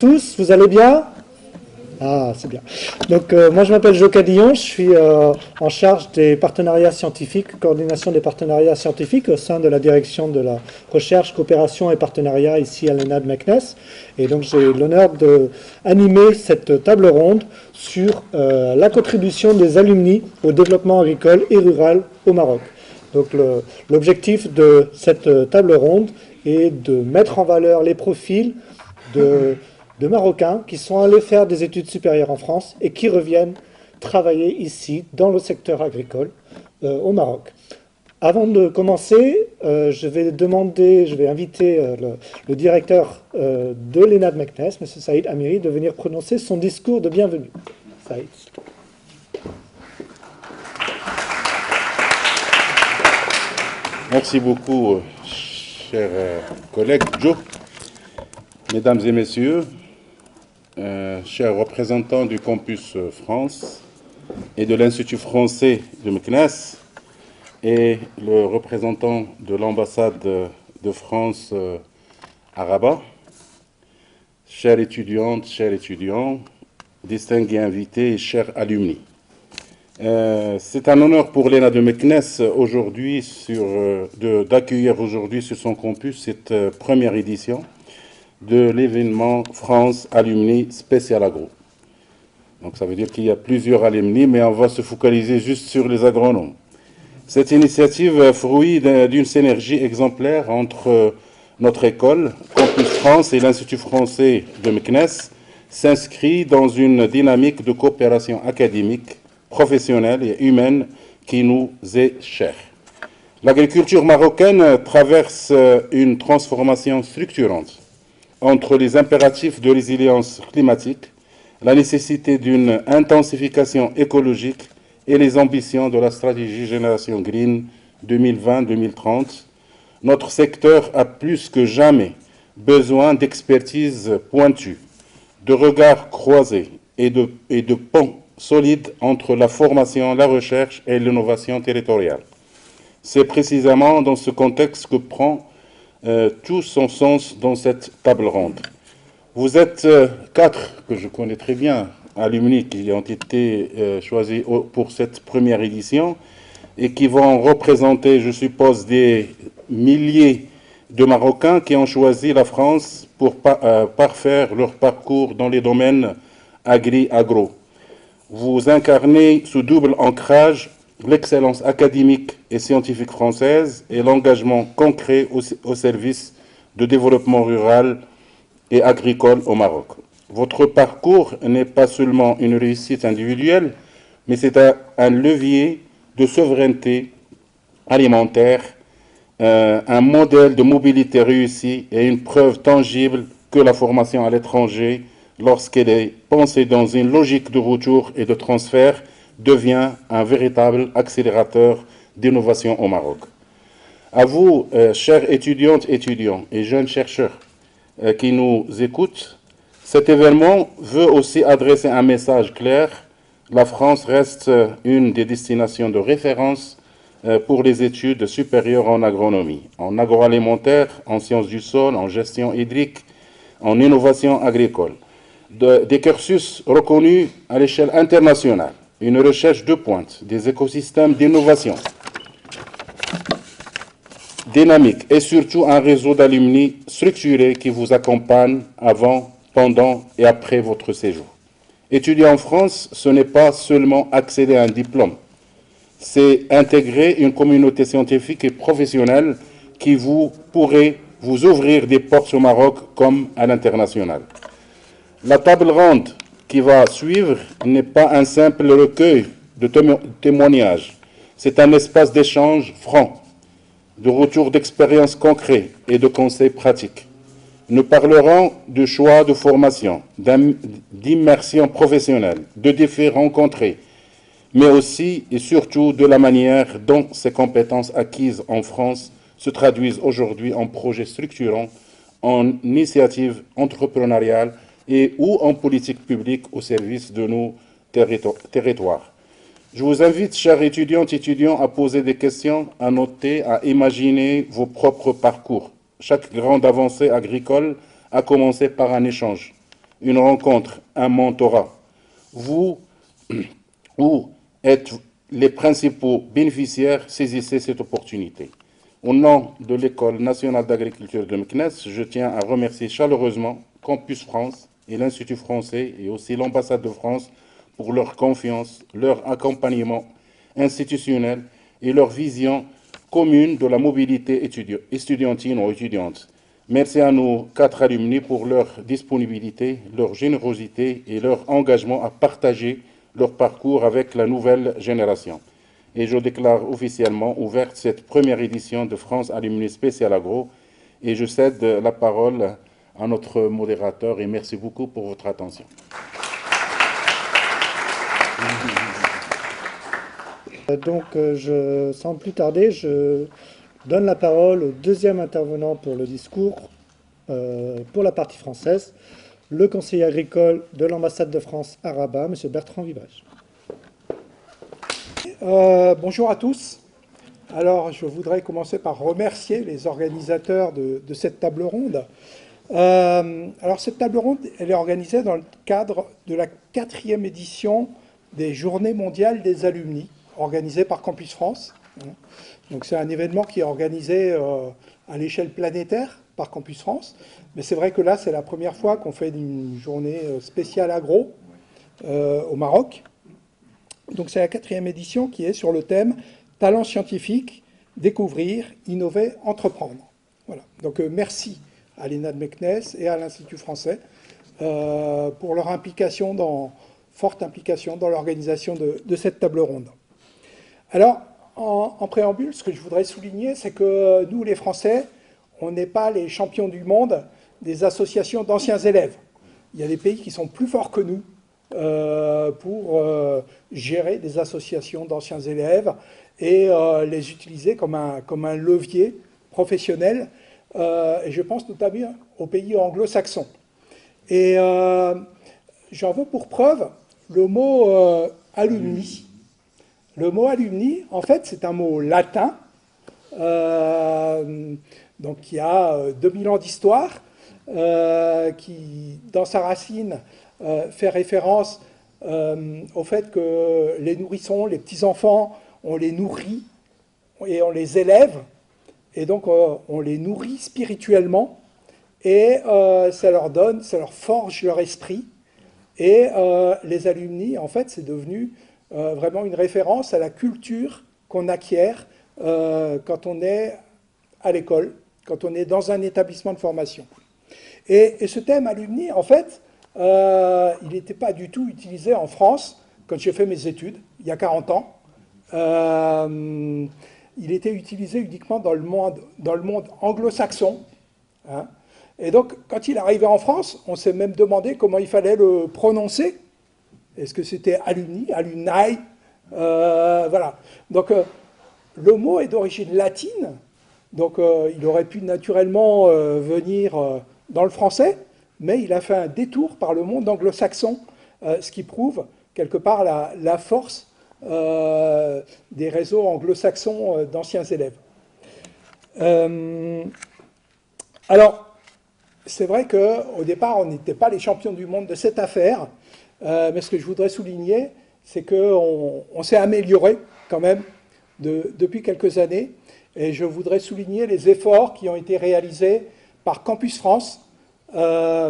Tous, vous allez bien? Ah, c'est bien. Donc, moi, je m'appelle Jo Cadillon, je suis en charge des partenariats scientifiques, coordination des partenariats scientifiques au sein de la direction de la recherche, coopération et partenariat ici à l'ENA de Meknès. Et donc, j'ai l'honneur d'animer cette table ronde sur la contribution des alumni au développement agricole et rural au Maroc. Donc, l'objectif de cette table ronde est de mettre en valeur les profils de Marocains qui sont allés faire des études supérieures en France et qui reviennent travailler ici dans le secteur agricole au Maroc. Avant de commencer, je vais inviter le directeur de l'ENA de Meknès, M. Saïd Amiri, de venir prononcer son discours de bienvenue. Saïd. Merci beaucoup, cher collègue Joe. Mesdames et messieurs, chers représentants du campus France et de l'Institut français de Meknès et le représentant de l'ambassade de France à Rabat, chères étudiantes, chers étudiants, distingués invités et chers alumni. C'est un honneur pour l'ENA de Meknès aujourd'hui d'accueillir aujourd'hui sur son campus cette première édition de l'événement France Alumni Spécial Agro. Donc ça veut dire qu'il y a plusieurs alumni, mais on va se focaliser juste sur les agronomes. Cette initiative, fruit d'une synergie exemplaire entre notre école, Campus France et l'Institut français de Meknès, s'inscrit dans une dynamique de coopération académique, professionnelle et humaine qui nous est chère. L'agriculture marocaine traverse une transformation structurante entre les impératifs de résilience climatique, la nécessité d'une intensification écologique et les ambitions de la stratégie Génération Green 2020-2030, notre secteur a plus que jamais besoin d'expertise pointue, de regards croisés et de ponts solides entre la formation, la recherche et l'innovation territoriale. C'est précisément dans ce contexte que prend tout son sens dans cette table ronde. Vous êtes quatre, que je connais très bien, alumni qui ont été choisis pour cette première édition et qui vont représenter, je suppose, des milliers de Marocains qui ont choisi la France pour parfaire leur parcours dans les domaines agro. Vous incarnez ce double ancrage l'excellence académique et scientifique française et l'engagement concret au service de développement rural et agricole au Maroc. Votre parcours n'est pas seulement une réussite individuelle, mais c'est un levier de souveraineté alimentaire, un modèle de mobilité réussi et une preuve tangible que la formation à l'étranger, lorsqu'elle est pensée dans une logique de retour et de transfert, devient un véritable accélérateur d'innovation au Maroc. À vous, chers étudiantes, étudiants et jeunes chercheurs qui nous écoutent, cet événement veut aussi adresser un message clair. La France reste une des destinations de référence pour les études supérieures en agronomie, en agroalimentaire, en sciences du sol, en gestion hydrique, en innovation agricole. Des cursus reconnus à l'échelle internationale. Une recherche de pointe, des écosystèmes d'innovation dynamique et surtout un réseau d'alumni structuré qui vous accompagne avant, pendant et après votre séjour. Étudier en France, ce n'est pas seulement accéder à un diplôme, c'est intégrer une communauté scientifique et professionnelle qui pourrait vous ouvrir des portes au Maroc comme à l'international. La table ronde qui va suivre n'est pas un simple recueil de témoignages. C'est un espace d'échange franc, de retour d'expériences concrets et de conseils pratiques. Nous parlerons de choix de formation, d'immersion professionnelle, de défis rencontrés, mais aussi et surtout de la manière dont ces compétences acquises en France se traduisent aujourd'hui en projets structurants, en initiatives entrepreneuriales et ou en politique publique au service de nos territoires. Je vous invite, chers étudiantes et étudiants, à poser des questions, à noter, à imaginer vos propres parcours. Chaque grande avancée agricole a commencé par un échange, une rencontre, un mentorat. Vous, où êtes les principaux bénéficiaires, saisissez cette opportunité. Au nom de l'École nationale d'agriculture de Meknès, je tiens à remercier chaleureusement Campus France et l'Institut français et aussi l'ambassade de France pour leur confiance, leur accompagnement institutionnel et leur vision commune de la mobilité estudiantine ou étudiante. Merci à nos 4 alumni pour leur disponibilité, leur générosité et leur engagement à partager leur parcours avec la nouvelle génération. Et je déclare officiellement ouverte cette première édition de France Alumni Spécial Agro. Et je cède la parole à notre modérateur et merci beaucoup pour votre attention. Donc, sans plus tarder, je donne la parole au deuxième intervenant pour le discours, pour la partie française, le conseiller agricole de l'ambassade de France à Rabat, M. Bertrand Vibrèche. Bonjour à tous. Alors, je voudrais commencer par remercier les organisateurs de cette table ronde. Alors, cette table ronde, elle est organisée dans le cadre de la 4e édition des Journées mondiales des alumni, organisée par Campus France. Donc, c'est un événement qui est organisé à l'échelle planétaire par Campus France. Mais c'est vrai que là, c'est la première fois qu'on fait une journée spéciale agro au Maroc. Donc c'est la 4e édition qui est sur le thème « Talent scientifique, découvrir, innover, entreprendre ». Voilà. Donc merci à l'ENA de Meknès et à l'Institut français pour leur implication forte implication dans l'organisation de cette table ronde. Alors, en préambule, ce que je voudrais souligner, c'est que nous, les Français, on n'est pas les champions du monde des associations d'anciens élèves. Il y a des pays qui sont plus forts que nous pour gérer des associations d'anciens élèves et les utiliser comme un levier professionnel. Et je pense notamment aux pays anglo-saxons. Et j'en veux pour preuve le mot alumni. Le mot alumni, en fait, c'est un mot latin, donc qui a 2000 ans d'histoire, qui, dans sa racine, fait référence au fait que les nourrissons, les petits-enfants, on les nourrit et on les élève, et donc on les nourrit spirituellement, et ça leur forge leur esprit, et les alumni, en fait, c'est devenu vraiment une référence à la culture qu'on acquiert quand on est à l'école, quand on est dans un établissement de formation. Et ce thème alumni, en fait, il n'était pas du tout utilisé en France quand j'ai fait mes études, il y a 40 ans. Il était utilisé uniquement dans le monde anglo-saxon. Hein. Et donc, quand il arrivait en France, on s'est même demandé comment il fallait le prononcer. Est-ce que c'était alumni, alumni voilà. Donc, le mot est d'origine latine. Donc, il aurait pu naturellement venir dans le français, mais il a fait un détour par le monde anglo-saxon, ce qui prouve quelque part la force des réseaux anglo-saxons d'anciens élèves. Alors, c'est vrai qu'au départ, on n'était pas les champions du monde de cette affaire, mais ce que je voudrais souligner, c'est qu'on s'est amélioré quand même depuis quelques années, et je voudrais souligner les efforts qui ont été réalisés par Campus France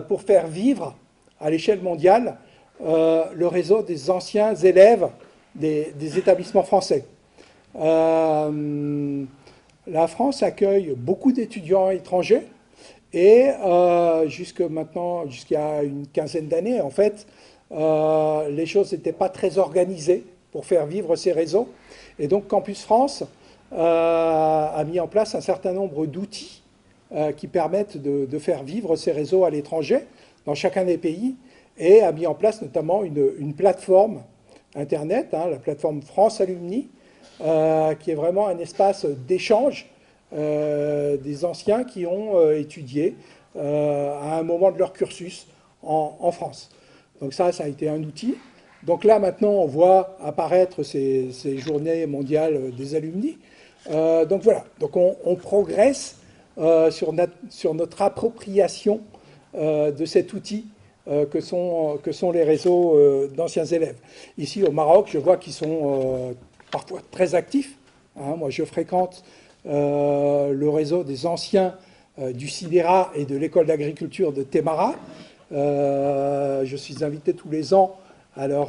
pour faire vivre à l'échelle mondiale le réseau des anciens élèves des établissements français. La France accueille beaucoup d'étudiants étrangers et jusqu'à une quinzaine d'années, en fait, les choses n'étaient pas très organisées pour faire vivre ces réseaux. Et donc Campus France a mis en place un certain nombre d'outils qui permettent de faire vivre ces réseaux à l'étranger, dans chacun des pays, et a mis en place notamment une plateforme Internet, la plateforme France Alumni, qui est vraiment un espace d'échange des anciens qui ont étudié à un moment de leur cursus en France. Donc ça a été un outil. Donc là, maintenant, on voit apparaître ces journées mondiales des alumni. Donc voilà, donc on progresse sur notre appropriation de cet outil que sont les réseaux d'anciens élèves. Ici, au Maroc, je vois qu'ils sont parfois très actifs. Hein. Moi, je fréquente le réseau des anciens du CIDERA et de l'école d'agriculture de Témara. Je suis invité tous les ans à leur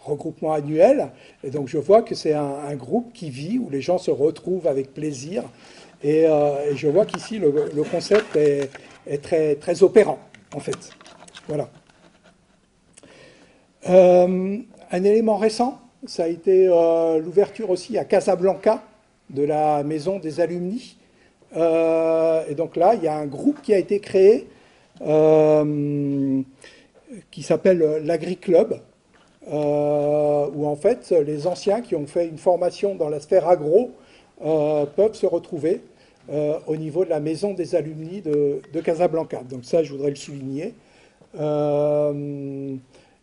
regroupement annuel. Et donc, je vois que c'est un groupe qui vit, où les gens se retrouvent avec plaisir. Et je vois qu'ici, le concept est très, très opérant, en fait. Voilà. Un élément récent, ça a été l'ouverture aussi à Casablanca de la maison des alumni. Et donc là, il y a un groupe qui a été créé qui s'appelle l'Agri-Club, où en fait les anciens qui ont fait une formation dans la sphère agro peuvent se retrouver au niveau de la maison des alumni de Casablanca. Donc ça, je voudrais le souligner.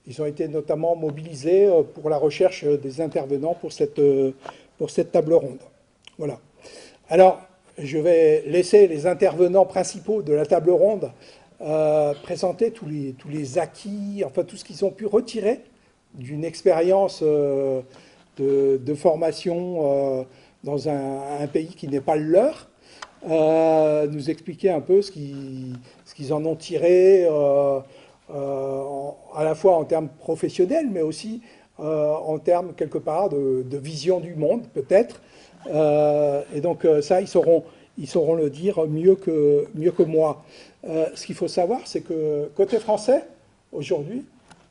Ils ont été notamment mobilisés pour la recherche des intervenants pour cette table ronde. Voilà. Alors, je vais laisser les intervenants principaux de la table ronde présenter tous les acquis, enfin tout ce qu'ils ont pu retirer d'une expérience de formation dans un pays qui n'est pas le leur, nous expliquer un peu ce qu'ils en ont tiré, à la fois en termes professionnels, mais aussi en termes, quelque part, de vision du monde, peut-être. Et donc ça, ils sauront le dire mieux que moi. Ce qu'il faut savoir, c'est que côté français, aujourd'hui,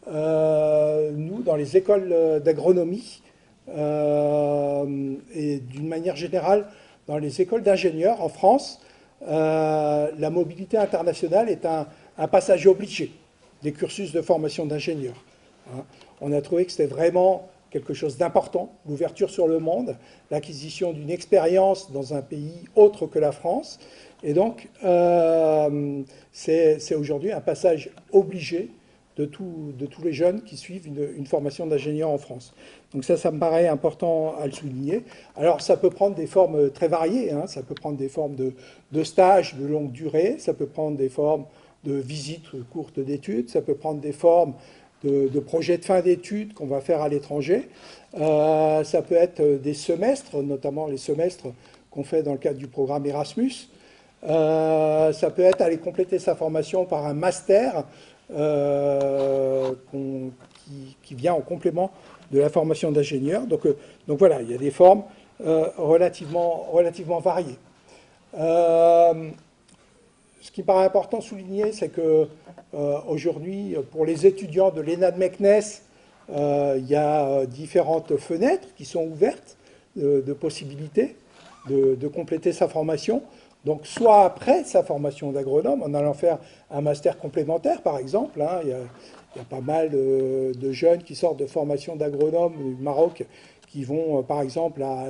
nous, dans les écoles d'agronomie, et d'une manière générale, dans les écoles d'ingénieurs en France, la mobilité internationale est un passage obligé des cursus de formation d'ingénieurs. Hein. On a trouvé que c'était vraiment quelque chose d'important, l'ouverture sur le monde, l'acquisition d'une expérience dans un pays autre que la France. Et donc, c'est aujourd'hui un passage obligé de tous les jeunes qui suivent une formation d'ingénieur en France. Donc ça me paraît important à le souligner. Alors, ça peut prendre des formes très variées. Hein. Ça peut prendre des formes de stages de longue durée, ça peut prendre des formes de visites courtes d'études, ça peut prendre des formes de projets de fin d'études qu'on va faire à l'étranger. Ça peut être des semestres, notamment les semestres qu'on fait dans le cadre du programme Erasmus. Ça peut être aller compléter sa formation par un master qui vient en complément de la formation d'ingénieur. Donc voilà, il y a des formes relativement variées. Ce qui me paraît important de souligner, c'est que aujourd'hui, pour les étudiants de l'ENA de Meknès, il y a différentes fenêtres qui sont ouvertes de possibilités de compléter sa formation. Donc, soit après sa formation d'agronome, en allant faire un master complémentaire, par exemple. Hein, il y a pas mal de jeunes qui sortent de formation d'agronome du Maroc qui vont, par exemple, à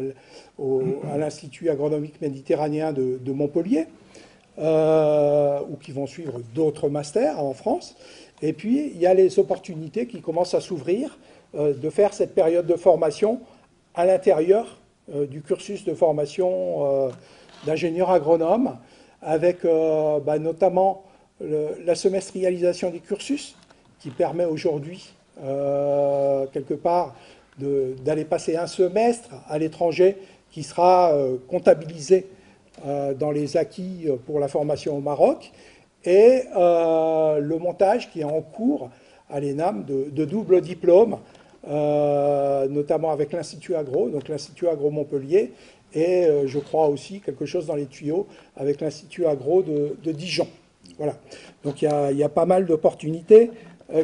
l'Institut agronomique méditerranéen de Montpellier, ou qui vont suivre d'autres masters en France. Et puis, il y a les opportunités qui commencent à s'ouvrir de faire cette période de formation à l'intérieur du cursus de formation d'ingénieur agronome, avec notamment la semestrialisation des cursus, qui permet aujourd'hui, quelque part, d'aller passer un semestre à l'étranger qui sera comptabilisé dans les acquis pour la formation au Maroc, et le montage qui est en cours à l'ENAM de double diplôme, notamment avec l'Institut Agro, donc l'Institut Agro Montpellier, et je crois aussi quelque chose dans les tuyaux avec l'Institut Agro de Dijon. Voilà. Donc il y a pas mal d'opportunités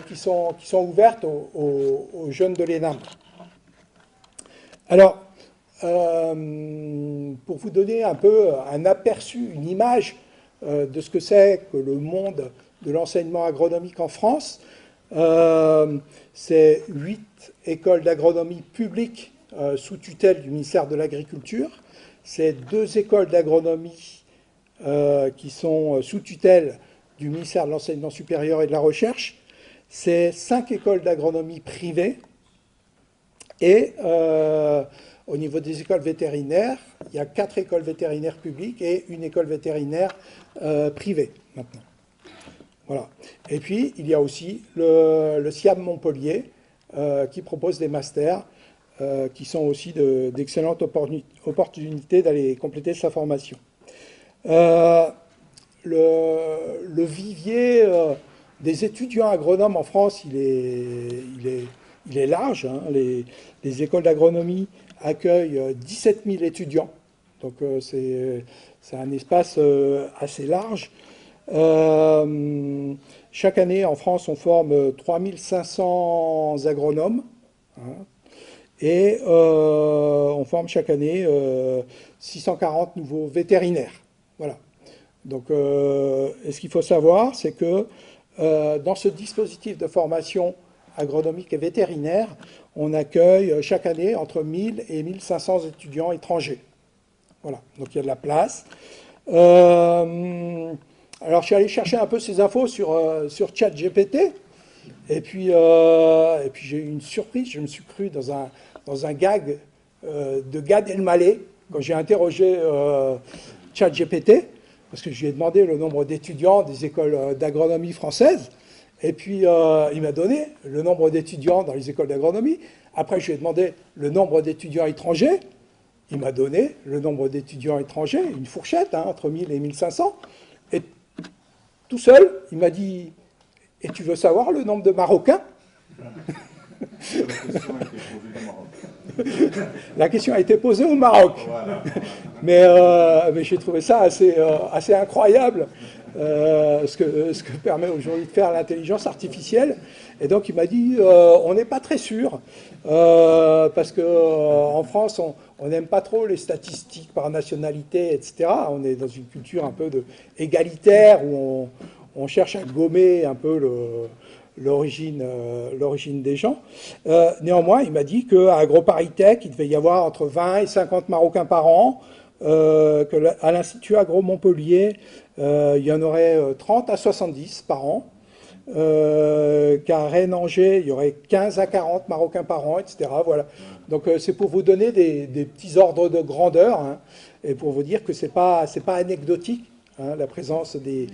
qui sont ouvertes aux jeunes de l'ENAM. Alors, pour vous donner un peu un aperçu, une image de ce que c'est que le monde de l'enseignement agronomique en France, c'est 8 écoles d'agronomie publiques sous tutelle du ministère de l'Agriculture. C'est 2 écoles d'agronomie qui sont sous tutelle du ministère de l'Enseignement supérieur et de la Recherche. C'est 5 écoles d'agronomie privées. Et au niveau des écoles vétérinaires, il y a 4 écoles vétérinaires publiques et une école vétérinaire privée maintenant. Voilà. Et puis, il y a aussi le SIAM Montpellier qui propose des masters qui sont aussi d'excellentes opportunités d'aller compléter sa formation. Le vivier des étudiants agronomes en France, il est large. Hein. Les écoles d'agronomie accueillent 17 000 étudiants. Donc c'est un espace assez large. Chaque année, en France, on forme 3500 agronomes. Hein, et on forme chaque année 640 nouveaux vétérinaires. Voilà. Donc, ce qu'il faut savoir, c'est que dans ce dispositif de formation agronomique et vétérinaire, on accueille chaque année entre 1000 et 1500 étudiants étrangers. Voilà, donc il y a de la place. Alors, je suis allé chercher un peu ces infos sur ChatGPT, et puis j'ai eu une surprise. Je me suis cru dans un gag de Gad Elmaleh quand j'ai interrogé ChatGPT, parce que je lui ai demandé le nombre d'étudiants des écoles d'agronomie françaises, et puis il m'a donné le nombre d'étudiants dans les écoles d'agronomie. Après, je lui ai demandé le nombre d'étudiants étrangers. Il m'a donné le nombre d'étudiants étrangers, une fourchette, hein, entre 1000 et 1500. Et tout seul, il m'a dit « Et tu veux savoir le nombre de Marocains ?» La question a été posée au Maroc. Voilà. Mais j'ai trouvé ça assez incroyable, ce que permet aujourd'hui de faire l'intelligence artificielle. Et donc il m'a dit, on n'est pas très sûr, parce qu'en France, on n'aime pas trop les statistiques par nationalité, etc. On est dans une culture un peu égalitaire, où on cherche à gommer un peu l'origine des gens. Néanmoins, il m'a dit qu'à AgroParisTech, il devait y avoir entre 20 et 50 Marocains par an, qu'à l'Institut Agro Montpellier, il y en aurait 30 à 70 par an, qu'à Rennes-Angers, il y aurait 15 à 40 Marocains par an, etc. Voilà. Donc c'est pour vous donner des petits ordres de grandeur, hein, et pour vous dire que c'est pas anecdotique, hein, la présence des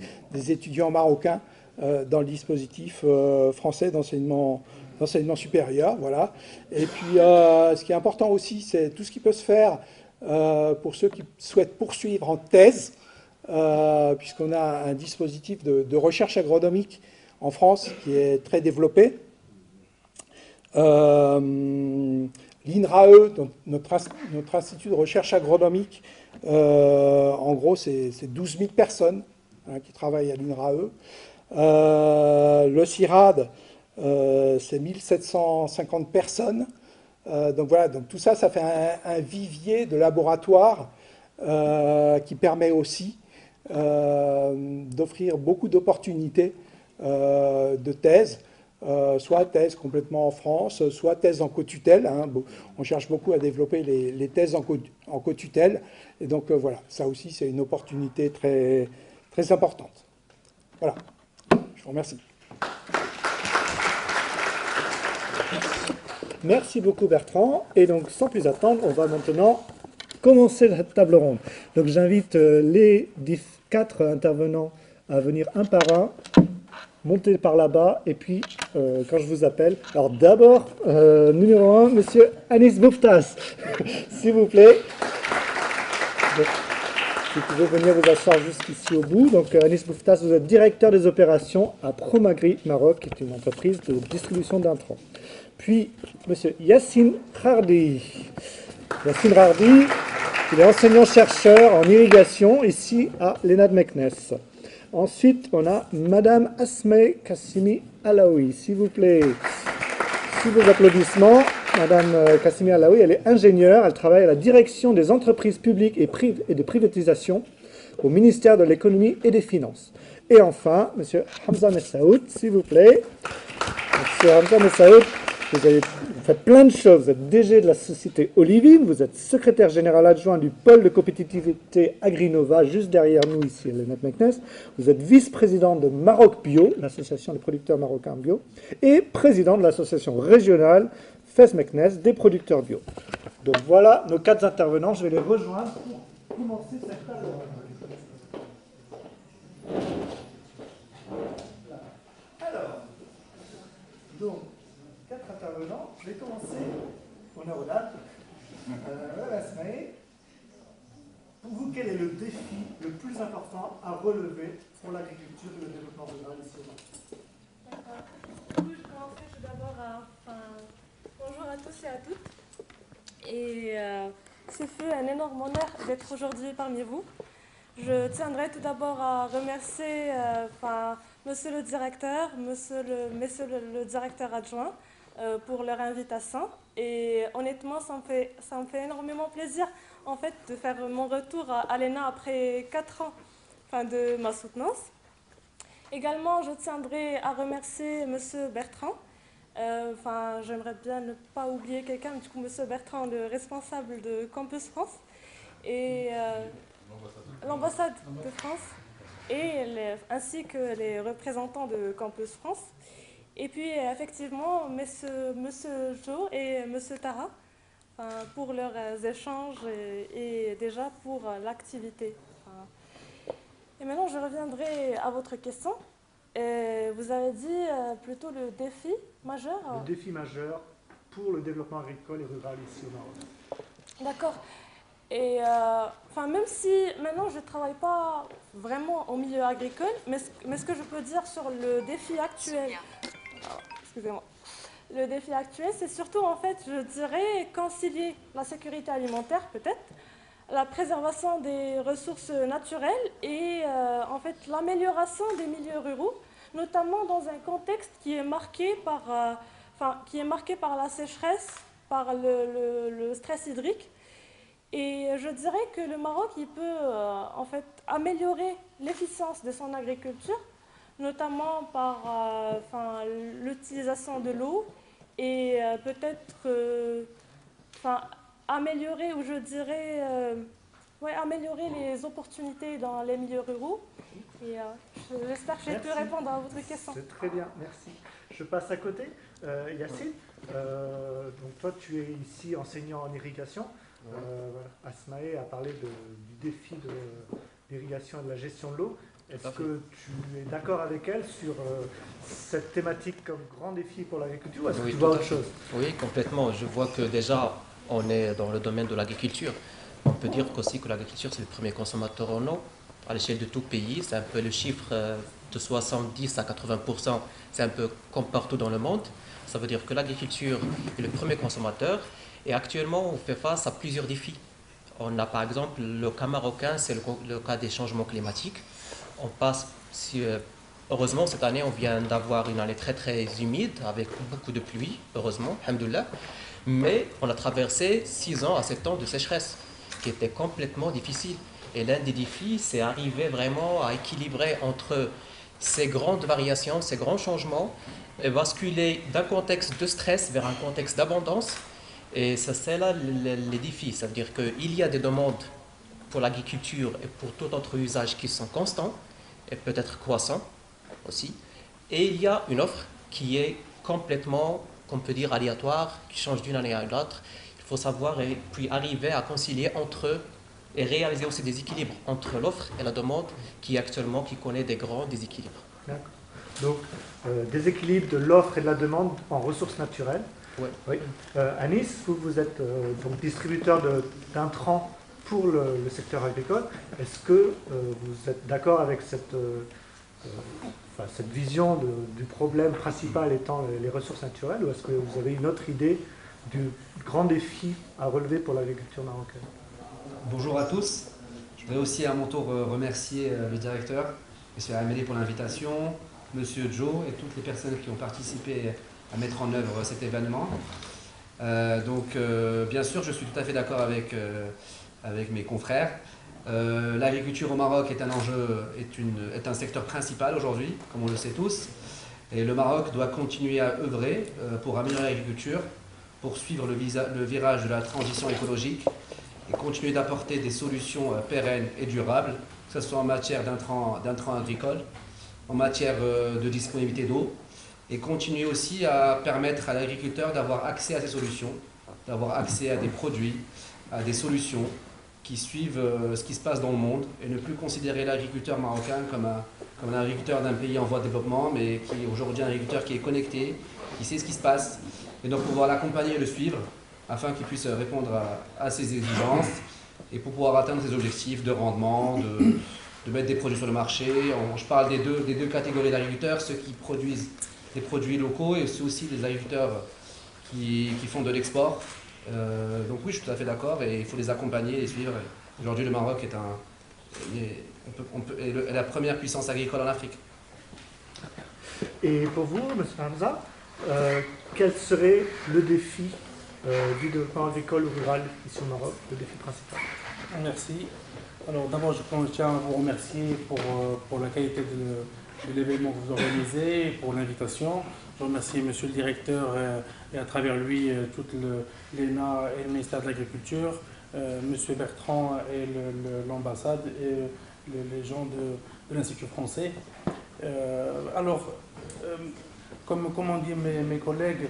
étudiants marocains dans le dispositif français d'enseignement supérieur. Voilà. Et puis, ce qui est important aussi, c'est tout ce qui peut se faire pour ceux qui souhaitent poursuivre en thèse, puisqu'on a un dispositif de recherche agronomique en France qui est très développé. L'INRAE, donc notre institut de recherche agronomique, en gros, c'est 12 000 personnes, hein, qui travaillent à l'INRAE. Le CIRAD, c'est 1750 personnes. Donc voilà, donc tout ça, ça fait un vivier de laboratoires qui permet aussi d'offrir beaucoup d'opportunités de thèse, soit thèse complètement en France, soit thèse en co-tutelle. Hein. On cherche beaucoup à développer les thèses en co-tutelle. Et donc voilà, ça aussi, c'est une opportunité très, très importante. Voilà. Je vous remercie. Merci beaucoup Bertrand. Et donc sans plus attendre, on va maintenant commencer la table ronde. Donc j'invite les 4 intervenants à venir un par un, monter par là-bas, et puis quand je vous appelle. Alors d'abord, numéro 1, monsieur Anis Bouftas, s'il vous plaît. Donc, si vous pouvez venir vous asseoir jusqu'ici au bout. Donc, Anis Bouftas, vous êtes directeur des opérations à Promagri Maroc, qui est une entreprise de distribution d'intrants. Puis, monsieur Yassine Rardi. Yassine Rardi, il est enseignant-chercheur en irrigation ici à l'ENAD Meknes. Ensuite, on a madame Asmeh Kassimi Alaoui, s'il vous plaît. Sous vos applaudissements, madame Kassimi Alaoui, elle est ingénieure, elle travaille à la direction des entreprises publiques et de privatisation au ministère de l'économie et des finances. Et enfin, monsieur Hamza Messaoud, s'il vous plaît. Monsieur Hamza Messaoud, vous faites plein de choses. Vous êtes DG de la société Olivine, vous êtes secrétaire général adjoint du pôle de compétitivité Agrinova, juste derrière nous ici à l'ENAD Meknes. Vous êtes vice-président de Maroc Bio, l'association des producteurs marocains bio, et président de l'association régionale Fès Meknes des producteurs bio. Donc voilà nos 4 intervenants. Je vais les rejoindre pour commencer cette table ronde. Donc, 4 intervenants. Je vais commencer. Honneur aux dates. Asmae. Pour vous, quel est le défi le plus important à relever pour l'agriculture et le développement rural ici au Maroc? D'accord. Du coup, je commencerai tout d'abord bonjour à tous et à toutes. Et ce fut un énorme honneur d'être aujourd'hui parmi vous. Je tiendrai tout d'abord à remercier monsieur le directeur, monsieur le directeur adjoint pour leur invitation. Et honnêtement, ça me fait énormément plaisir en fait, de faire mon retour à l'ENA après 4 ans de ma soutenance. Également, je tiendrai à remercier M. Bertrand. J'aimerais bien ne pas oublier quelqu'un, du coup, M. Bertrand, le responsable de Campus France, et l'ambassade de France, ainsi que les représentants de Campus France. Et puis, effectivement, M. Jo et M. Tara, pour leurs échanges et déjà pour l'activité. Et maintenant, je reviendrai à votre question. Et vous avez dit plutôt le défi majeur. Le défi majeur pour le développement agricole et rural ici au Maroc. D'accord. Et même si maintenant je ne travaille pas vraiment au milieu agricole, mais ce que je peux dire sur le défi actuel, excusez-moi, le défi actuel, c'est surtout en fait, je dirais, concilier la sécurité alimentaire peut-être, la préservation des ressources naturelles et en fait l'amélioration des milieux ruraux, notamment dans un contexte qui est marqué par la sécheresse, par le stress hydrique. Et je dirais que le Maroc, il peut en fait améliorer l'efficience de son agriculture, notamment par l'utilisation de l'eau et peut-être améliorer, ou je dirais, améliorer les opportunités dans les milieux ruraux. Et j'espère que j'ai pu répondre à votre question. C'est très bien, merci. Je passe à côté. Yacine, donc toi tu es ici enseignant en irrigation. Asmae a parlé du défi de l'irrigation et de la gestion de l'eau. Est-ce que tu es d'accord avec elle sur cette thématique comme grand défi pour l'agriculture ou est-ce que tu vois autre chose? Oui, complètement. Je vois que déjà, on est dans le domaine de l'agriculture. On peut dire aussi que l'agriculture, c'est le premier consommateur en eau à l'échelle de tout pays. C'est un peu le chiffre de 70 à 80%. C'est un peu comme partout dans le monde. Ça veut dire que l'agriculture est le premier consommateur. Et actuellement, on fait face à plusieurs défis. On a par exemple le cas marocain, c'est le cas des changements climatiques. On passe, heureusement, cette année, on vient d'avoir une année très très humide avec beaucoup de pluie, heureusement, alhamdoulilah. Mais on a traversé 6 ans à 7 ans de sécheresse qui était complètement difficile. Et l'un des défis, c'est arriver vraiment à équilibrer entre ces grandes variations, ces grands changements, et basculer d'un contexte de stress vers un contexte d'abondance. Et ça, c'est là les défis. Ça veut dire qu'il y a des demandes pour l'agriculture et pour tout autre usage qui sont constants et peut-être croissants aussi. Et il y a une offre qui est complètement, qu'on peut dire, aléatoire, qui change d'une année à l'autre. Il faut savoir et puis arriver à concilier entre eux et réaliser aussi des équilibres entre l'offre et la demande qui connaît des grands déséquilibres. D'accord. Donc, déséquilibre de l'offre et de la demande en ressources naturelles. Ouais. Oui. Anis, vous êtes donc distributeur d'intrants pour le secteur agricole. Est-ce que vous êtes d'accord avec cette vision du problème principal étant les ressources naturelles, ou est-ce que vous avez une autre idée du grand défi à relever pour l'agriculture marocaine? Bonjour à tous. Je voudrais aussi à mon tour remercier le directeur, M. Amélie, pour l'invitation, M. Joe et toutes les personnes qui ont participé à mettre en œuvre cet événement. Bien sûr, je suis tout à fait d'accord avec mes confrères. L'agriculture au Maroc est un enjeu, est un secteur principal aujourd'hui, comme on le sait tous. Et le Maroc doit continuer à œuvrer pour améliorer l'agriculture, pour suivre le virage de la transition écologique et continuer d'apporter des solutions pérennes et durables, que ce soit en matière d'intrants agricoles, en matière de disponibilité d'eau, et continuer aussi à permettre à l'agriculteur d'avoir accès à ces solutions, d'avoir accès à des produits, à des solutions qui suivent ce qui se passe dans le monde et ne plus considérer l'agriculteur marocain comme un agriculteur d'un pays en voie de développement, mais qui est aujourd'hui un agriculteur qui est connecté, qui sait ce qui se passe, et donc pouvoir l'accompagner et le suivre afin qu'il puisse répondre à ses exigences et pour pouvoir atteindre ses objectifs de rendement, de mettre des produits sur le marché. Je parle des deux catégories d'agriculteurs, ceux qui produisent des produits locaux et ceux aussi des agriculteurs qui font de l'export. Donc oui, je suis tout à fait d'accord et il faut les accompagner, les suivre. Aujourd'hui, le Maroc est la première puissance agricole en Afrique. Et pour vous, M. Hamza, quel serait le défi du développement agricole ou rural ici au Maroc, le défi principal? Merci. Alors d'abord, je tiens à vous remercier pour la qualité de l'événement que vous organisez, pour l'invitation. Je remercie Monsieur le Directeur et à travers lui toute l'ENA et le ministère de l'Agriculture, Monsieur Bertrand et l'ambassade et les gens de l'Institut français. Comme ont dit mes collègues,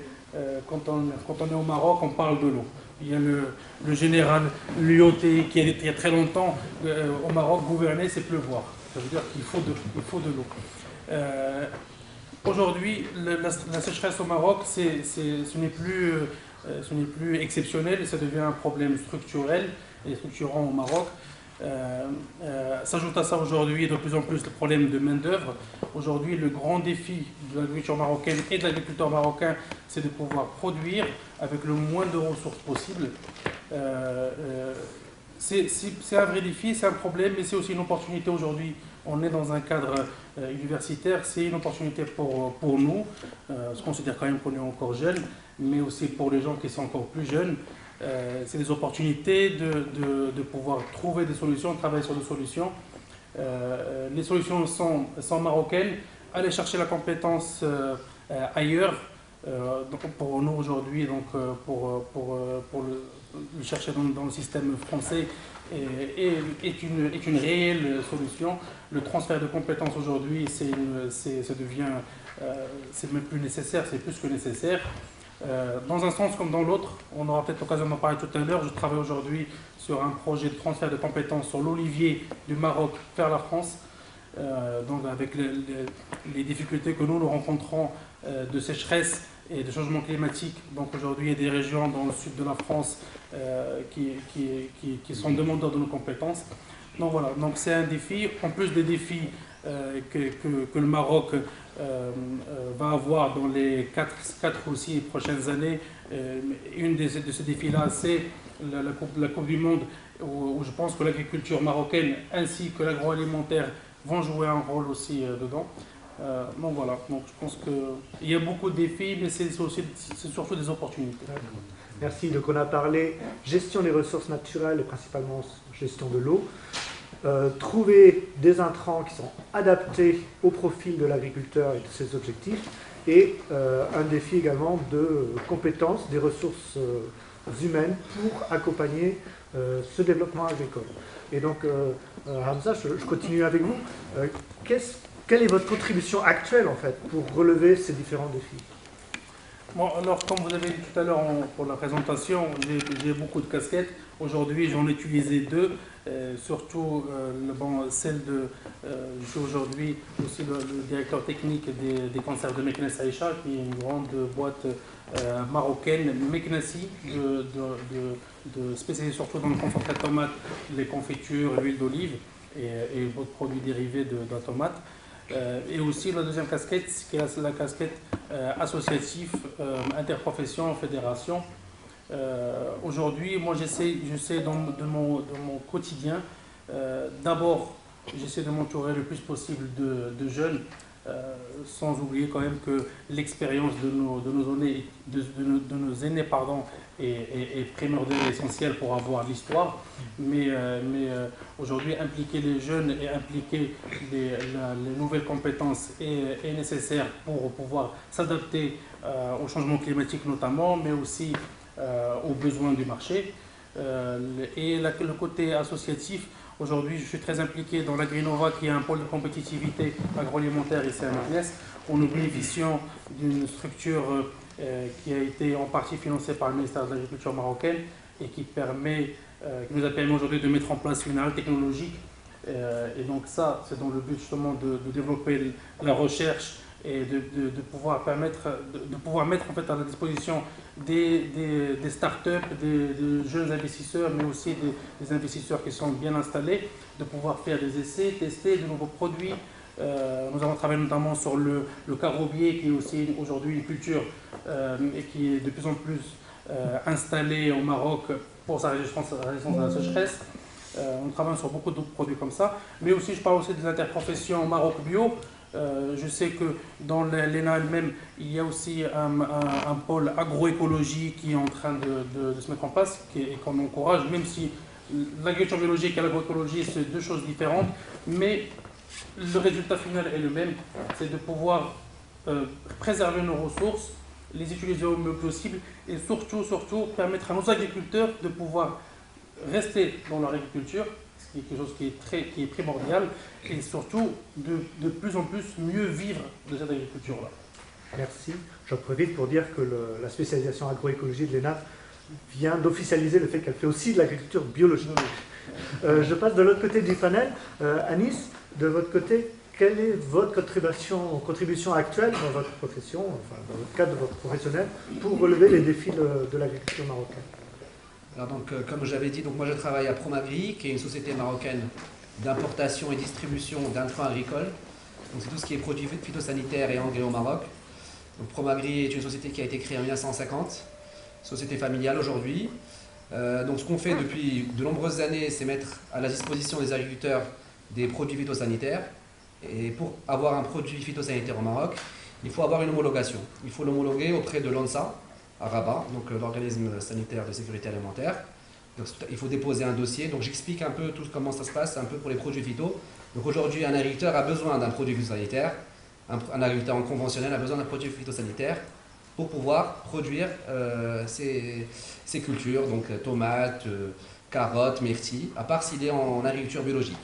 quand on est au Maroc, on parle de l'eau. Il y a le général Lyoté qui a dit il y a très longtemps au Maroc, gouverner c'est pleuvoir. Ça veut dire qu'il faut de l'eau. Aujourd'hui, la sécheresse au Maroc, ce n'est plus exceptionnel, ça devient un problème structurel et structurant au Maroc. S'ajoute à ça aujourd'hui de plus en plus le problème de main-d'œuvre. Aujourd'hui, le grand défi de l'agriculture marocaine et de l'agriculteur marocain, c'est de pouvoir produire avec le moins de ressources possible. C'est un vrai défi, c'est un problème, mais c'est aussi une opportunité aujourd'hui. On est dans un cadre universitaire, c'est une opportunité pour nous. On se considère quand même qu'on est encore jeune, mais aussi pour les gens qui sont encore plus jeunes. C'est des opportunités de pouvoir trouver des solutions, travailler sur des solutions. Les solutions sont marocaines. Aller chercher la compétence ailleurs, donc pour nous aujourd'hui, pour le chercher dans le système français, est une réelle solution. Le transfert de compétences aujourd'hui, c'est même plus nécessaire, c'est plus que nécessaire. Dans un sens comme dans l'autre, on aura peut-être l'occasion d'en parler tout à l'heure. Je travaille aujourd'hui sur un projet de transfert de compétences sur l'olivier du Maroc vers la France. Donc avec les difficultés que nous rencontrons de sécheresse et de changement climatique. Donc aujourd'hui, il y a des régions dans le sud de la France qui sont demandeurs de nos compétences. Donc voilà, donc c'est un défi, en plus des défis que le Maroc va avoir dans les 4 ou 6 prochaines années. Une de ces défis-là, c'est la Coupe du Monde, où je pense que l'agriculture marocaine ainsi que l'agroalimentaire vont jouer un rôle aussi dedans. Donc voilà, donc je pense qu'il y a beaucoup de défis, mais c'est surtout des opportunités. Merci. Donc on a parlé gestion des ressources naturelles et principalement gestion de l'eau. Trouver des intrants qui sont adaptés au profil de l'agriculteur et de ses objectifs, et un défi également de compétences, des ressources humaines pour accompagner ce développement agricole. Et donc, Hamza, je continue avec vous. Quelle est votre contribution actuelle en fait pour relever ces différents défis? Bon, alors, comme vous avez dit tout à l'heure pour la présentation, j'ai beaucoup de casquettes. Aujourd'hui, j'en ai utilisé 2, surtout celle je suis aujourd'hui aussi le directeur technique des conserves de Meknes Aïcha, qui est une grande boîte marocaine, Meknessi, spécialisée surtout dans le concentré de tomates, les confitures, l'huile d'olive et d'autres produits dérivés de la tomate. Et aussi la deuxième casquette, qui est la casquette associative, interprofession, fédération. Aujourd'hui, moi j'essaie dans mon quotidien, d'abord j'essaie de m'entourer le plus possible de jeunes, sans oublier quand même que l'expérience de nos aînés est primordiale et essentielle pour avoir l'histoire. Mais aujourd'hui, impliquer les jeunes et impliquer les nouvelles compétences est nécessaire pour pouvoir s'adapter au changement climatique notamment, mais aussi aux besoins du marché. Et le côté associatif, aujourd'hui je suis très impliqué dans l'Agrinova, qui est un pôle de compétitivité agroalimentaire ici à Meknes. Nous bénéficions d'une structure qui a été en partie financée par le ministère de l'Agriculture marocaine et qui permet qui nous a permis aujourd'hui de mettre en place une halle technologique. Et donc ça, c'est dans le but justement de développer la recherche et de pouvoir mettre en fait à la disposition des startups, des jeunes investisseurs, mais aussi des investisseurs qui sont bien installés, de pouvoir faire des essais, tester de nouveaux produits. Nous avons travaillé notamment sur le carobier, qui est aussi aujourd'hui une culture et qui est de plus en plus installée au Maroc pour sa résistance à la sécheresse. On travaille sur beaucoup d'autres produits comme ça, mais aussi je parle aussi des interprofessions Maroc Bio. Je sais que dans l'ENA elle-même, il y a aussi un pôle agroécologie qui est en train de se mettre en place et qu'on encourage, même si l'agriculture biologique et l'agroécologie, c'est deux choses différentes, mais le résultat final est le même, c'est de pouvoir préserver nos ressources, les utiliser au mieux possible et surtout permettre à nos agriculteurs de pouvoir rester dans leur agriculture, ce qui est quelque chose qui est primordial, et surtout de plus en plus mieux vivre de cette agriculture-là. Merci. J'en profite pour dire que la spécialisation agroécologie de l'ENA vient d'officialiser le fait qu'elle fait aussi de l'agriculture biologique. Je passe de l'autre côté du panel. Anis, de votre côté, quelle est votre contribution actuelle dans votre profession, enfin dans le cadre de votre professionnel, pour relever les défis de l'agriculture marocaine? Alors donc, comme j'avais dit, donc moi je travaille à Promagri, qui est une société marocaine d'importation et distribution d'intrants agricoles. Donc c'est tout ce qui est produits phytosanitaires et engrais au Maroc. Donc Promagri est une société qui a été créée en 1950, société familiale aujourd'hui. Donc ce qu'on fait depuis de nombreuses années, c'est mettre à la disposition des agriculteurs des produits phytosanitaires. Et pour avoir un produit phytosanitaire au Maroc, il faut avoir une homologation. Il faut l'homologuer auprès de l'ONSA, à Rabat, donc l'organisme sanitaire de sécurité alimentaire. Donc, il faut déposer un dossier. Donc j'explique un peu tout comment ça se passe, un peu pour les produits phyto. Donc aujourd'hui, un agriculteur a besoin d'un produit phytosanitaire. Un agriculteur en conventionnel a besoin d'un produit phytosanitaire pour pouvoir produire ses cultures, donc tomates, carottes, myrtilles, à part s'il est en agriculture biologique.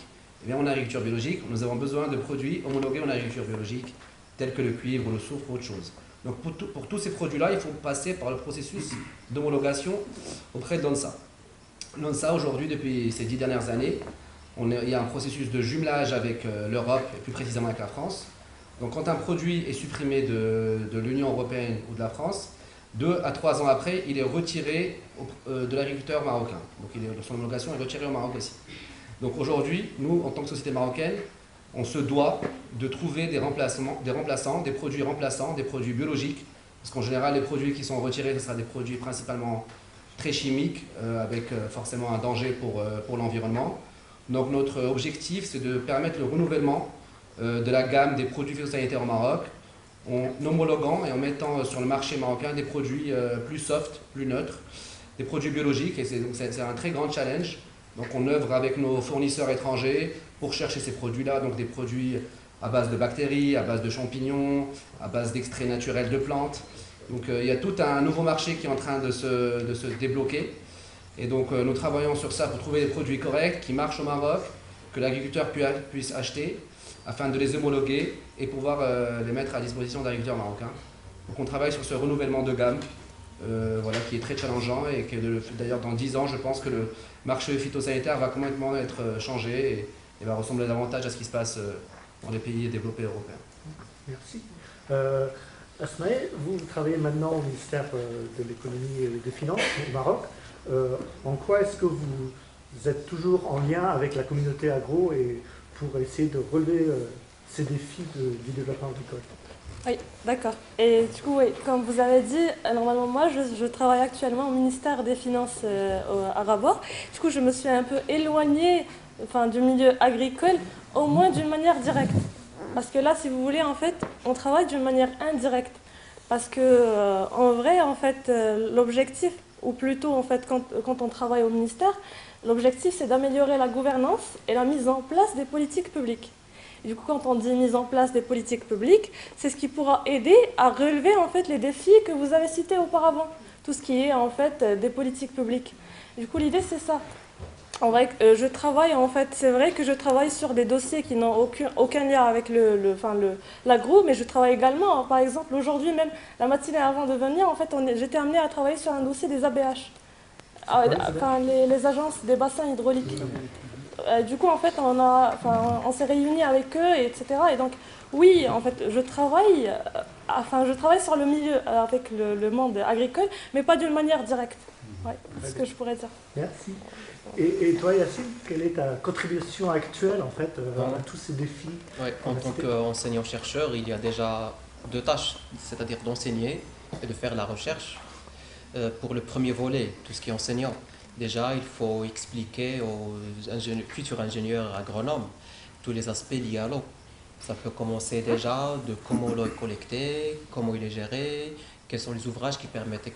Et bien en agriculture biologique, nous avons besoin de produits homologués en agriculture biologique, tels que le cuivre, le soufre ou autre chose. Donc pour tous ces produits-là, il faut passer par le processus d'homologation auprès de l'ONSA. L'ONSA, aujourd'hui, depuis ces 10 dernières années, il y a un processus de jumelage avec l'Europe, et plus précisément avec la France. Donc quand un produit est supprimé de l'Union européenne ou de la France, 2 à 3 ans après, il est retiré de l'agriculteur marocain. Donc son homologation est retirée au Maroc aussi. Donc aujourd'hui, nous, en tant que société marocaine, on se doit de trouver des remplaçants, des produits remplaçants, des produits biologiques. Parce qu'en général, les produits qui sont retirés, ce sera des produits principalement très chimiques, avec forcément un danger pour l'environnement. Donc notre objectif, c'est de permettre le renouvellement de la gamme des produits phytosanitaires au Maroc, en homologuant et en mettant sur le marché marocain des produits plus soft, plus neutres, des produits biologiques. Et c'est un très grand challenge. Donc on œuvre avec nos fournisseurs étrangers pour chercher ces produits-là, donc des produits à base de bactéries, à base de champignons, à base d'extraits naturels de plantes. Donc il y a tout un nouveau marché qui est en train de se débloquer. Et donc nous travaillons sur ça pour trouver des produits corrects qui marchent au Maroc, que l'agriculteur puisse acheter, afin de les homologuer et pouvoir les mettre à disposition d'agriculteurs marocains. Donc on travaille sur ce renouvellement de gamme, voilà, qui est très challengeant et que d'ailleurs dans 10 ans, je pense que le marché phytosanitaire va complètement être changé et va ressembler davantage à ce qui se passe dans les pays développés européens. Merci. Asmae, vous travaillez maintenant au ministère de l'économie et des finances au Maroc. En quoi est-ce que vous êtes toujours en lien avec la communauté agro et pour essayer de relever ces défis du développement agricole? Oui, d'accord. Et du coup, oui, comme vous avez dit, normalement, moi, je travaille actuellement au ministère des Finances à Rabat. Du coup, je me suis un peu éloignée du milieu agricole, au moins d'une manière directe. Parce que là, si vous voulez, en fait, on travaille d'une manière indirecte. Parce que, en vrai, en fait, l'objectif, ou plutôt, en fait, quand on travaille au ministère, l'objectif, c'est d'améliorer la gouvernance et la mise en place des politiques publiques. Et du coup, quand on dit mise en place des politiques publiques, c'est ce qui pourra aider à relever en fait les défis que vous avez cités auparavant. Tout ce qui est en fait des politiques publiques. Et du coup, l'idée c'est ça. En vrai, je travaille en fait, c'est vrai que je travaille sur des dossiers qui n'ont aucun lien avec l'agro, mais je travaille également, par exemple, aujourd'hui même, la matinée avant de venir, en fait, j'étais amenée à travailler sur un dossier des ABH. enfin, les agences des bassins hydrauliques. Du coup, en fait, on s'est réunis avec eux, etc. Et donc, oui, en fait, je travaille sur le milieu avec le monde agricole, mais pas d'une manière directe. Ouais, c'est ce que je pourrais dire. Merci. Et toi, Yacine, quelle est ta contribution actuelle, en fait, à tous ces défis? Ouais, en tant qu'enseignant-chercheur, il y a déjà deux tâches, c'est-à-dire d'enseigner et de faire la recherche. Pour le premier volet, tout ce qui est enseignant, déjà, il faut expliquer aux futurs ingénieurs agronomes tous les aspects liés à l'eau. Ça peut commencer déjà de comment l'eau est collectée, comment il est géré, quels sont les ouvrages qui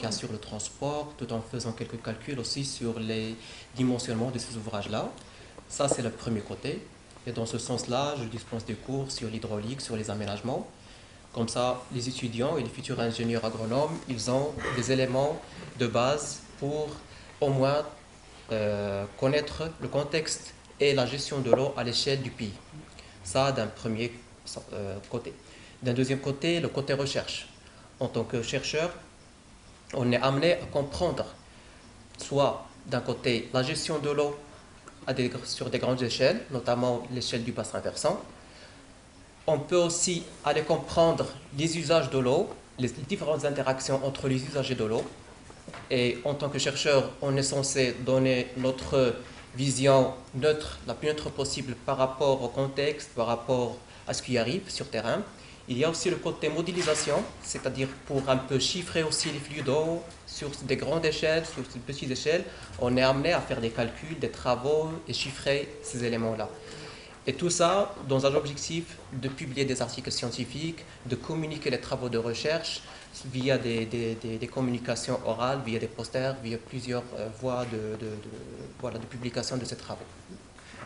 assurent le transport, tout en faisant quelques calculs aussi sur les dimensionnements de ces ouvrages-là. Ça, c'est le premier côté. Et dans ce sens-là, je dispense des cours sur l'hydraulique, sur les aménagements. Comme ça, les étudiants et les futurs ingénieurs agronomes, ils ont des éléments de base pour au moins connaître le contexte et la gestion de l'eau à l'échelle du pays. Ça, d'un premier côté. D'un deuxième côté, le côté recherche. En tant que chercheur, on est amené à comprendre soit d'un côté la gestion de l'eau sur des grandes échelles, notamment l'échelle du bassin versant. On peut aussi aller comprendre les usages de l'eau, les différentes interactions entre les usagers de l'eau. Et en tant que chercheur, on est censé donner notre vision neutre, la plus neutre possible par rapport au contexte, par rapport à ce qui arrive sur terrain. Il y a aussi le côté modélisation, c'est-à-dire pour un peu chiffrer aussi les flux d'eau sur des grandes échelles, sur des petites échelles. On est amené à faire des calculs, des travaux et chiffrer ces éléments-là. Et tout ça dans un objectif de publier des articles scientifiques, de communiquer les travaux de recherche via des communications orales, via des posters, via plusieurs voies de publication de ces travaux.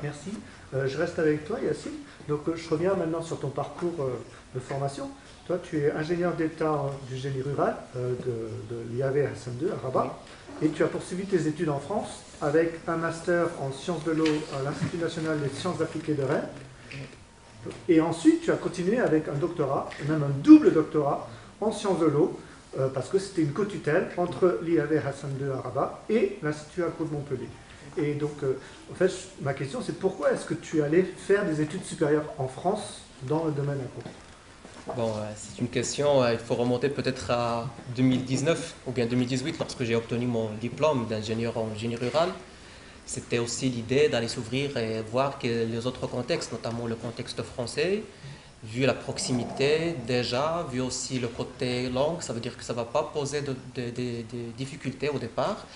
Merci. Je reste avec toi, Yacine. Donc, je reviens maintenant sur ton parcours de formation. Toi, tu es ingénieur d'État du génie rural de l'IAV Hassan II à Rabat. Et tu as poursuivi tes études en France avec un master en sciences de l'eau à l'Institut national des sciences appliquées de Rennes. Et ensuite, tu as continué avec un doctorat, même un double doctorat en sciences de l'eau, parce que c'était une co-tutelle entre l'IAV Hassan II à Rabat et l'Institut agro de Montpellier. Et donc, en fait, ma question, c'est pourquoi est-ce que tu allais faire des études supérieures en France dans le domaine agro? Bon, c'est une question, il faut remonter peut-être à 2019 ou bien 2018 lorsque j'ai obtenu mon diplôme d'ingénieur en génie rural. C'était aussi l'idée d'aller s'ouvrir et voir les autres contextes, notamment le contexte français, vu la proximité déjà, vu aussi le côté langue, ça veut dire que ça ne va pas poser des difficultés au départ,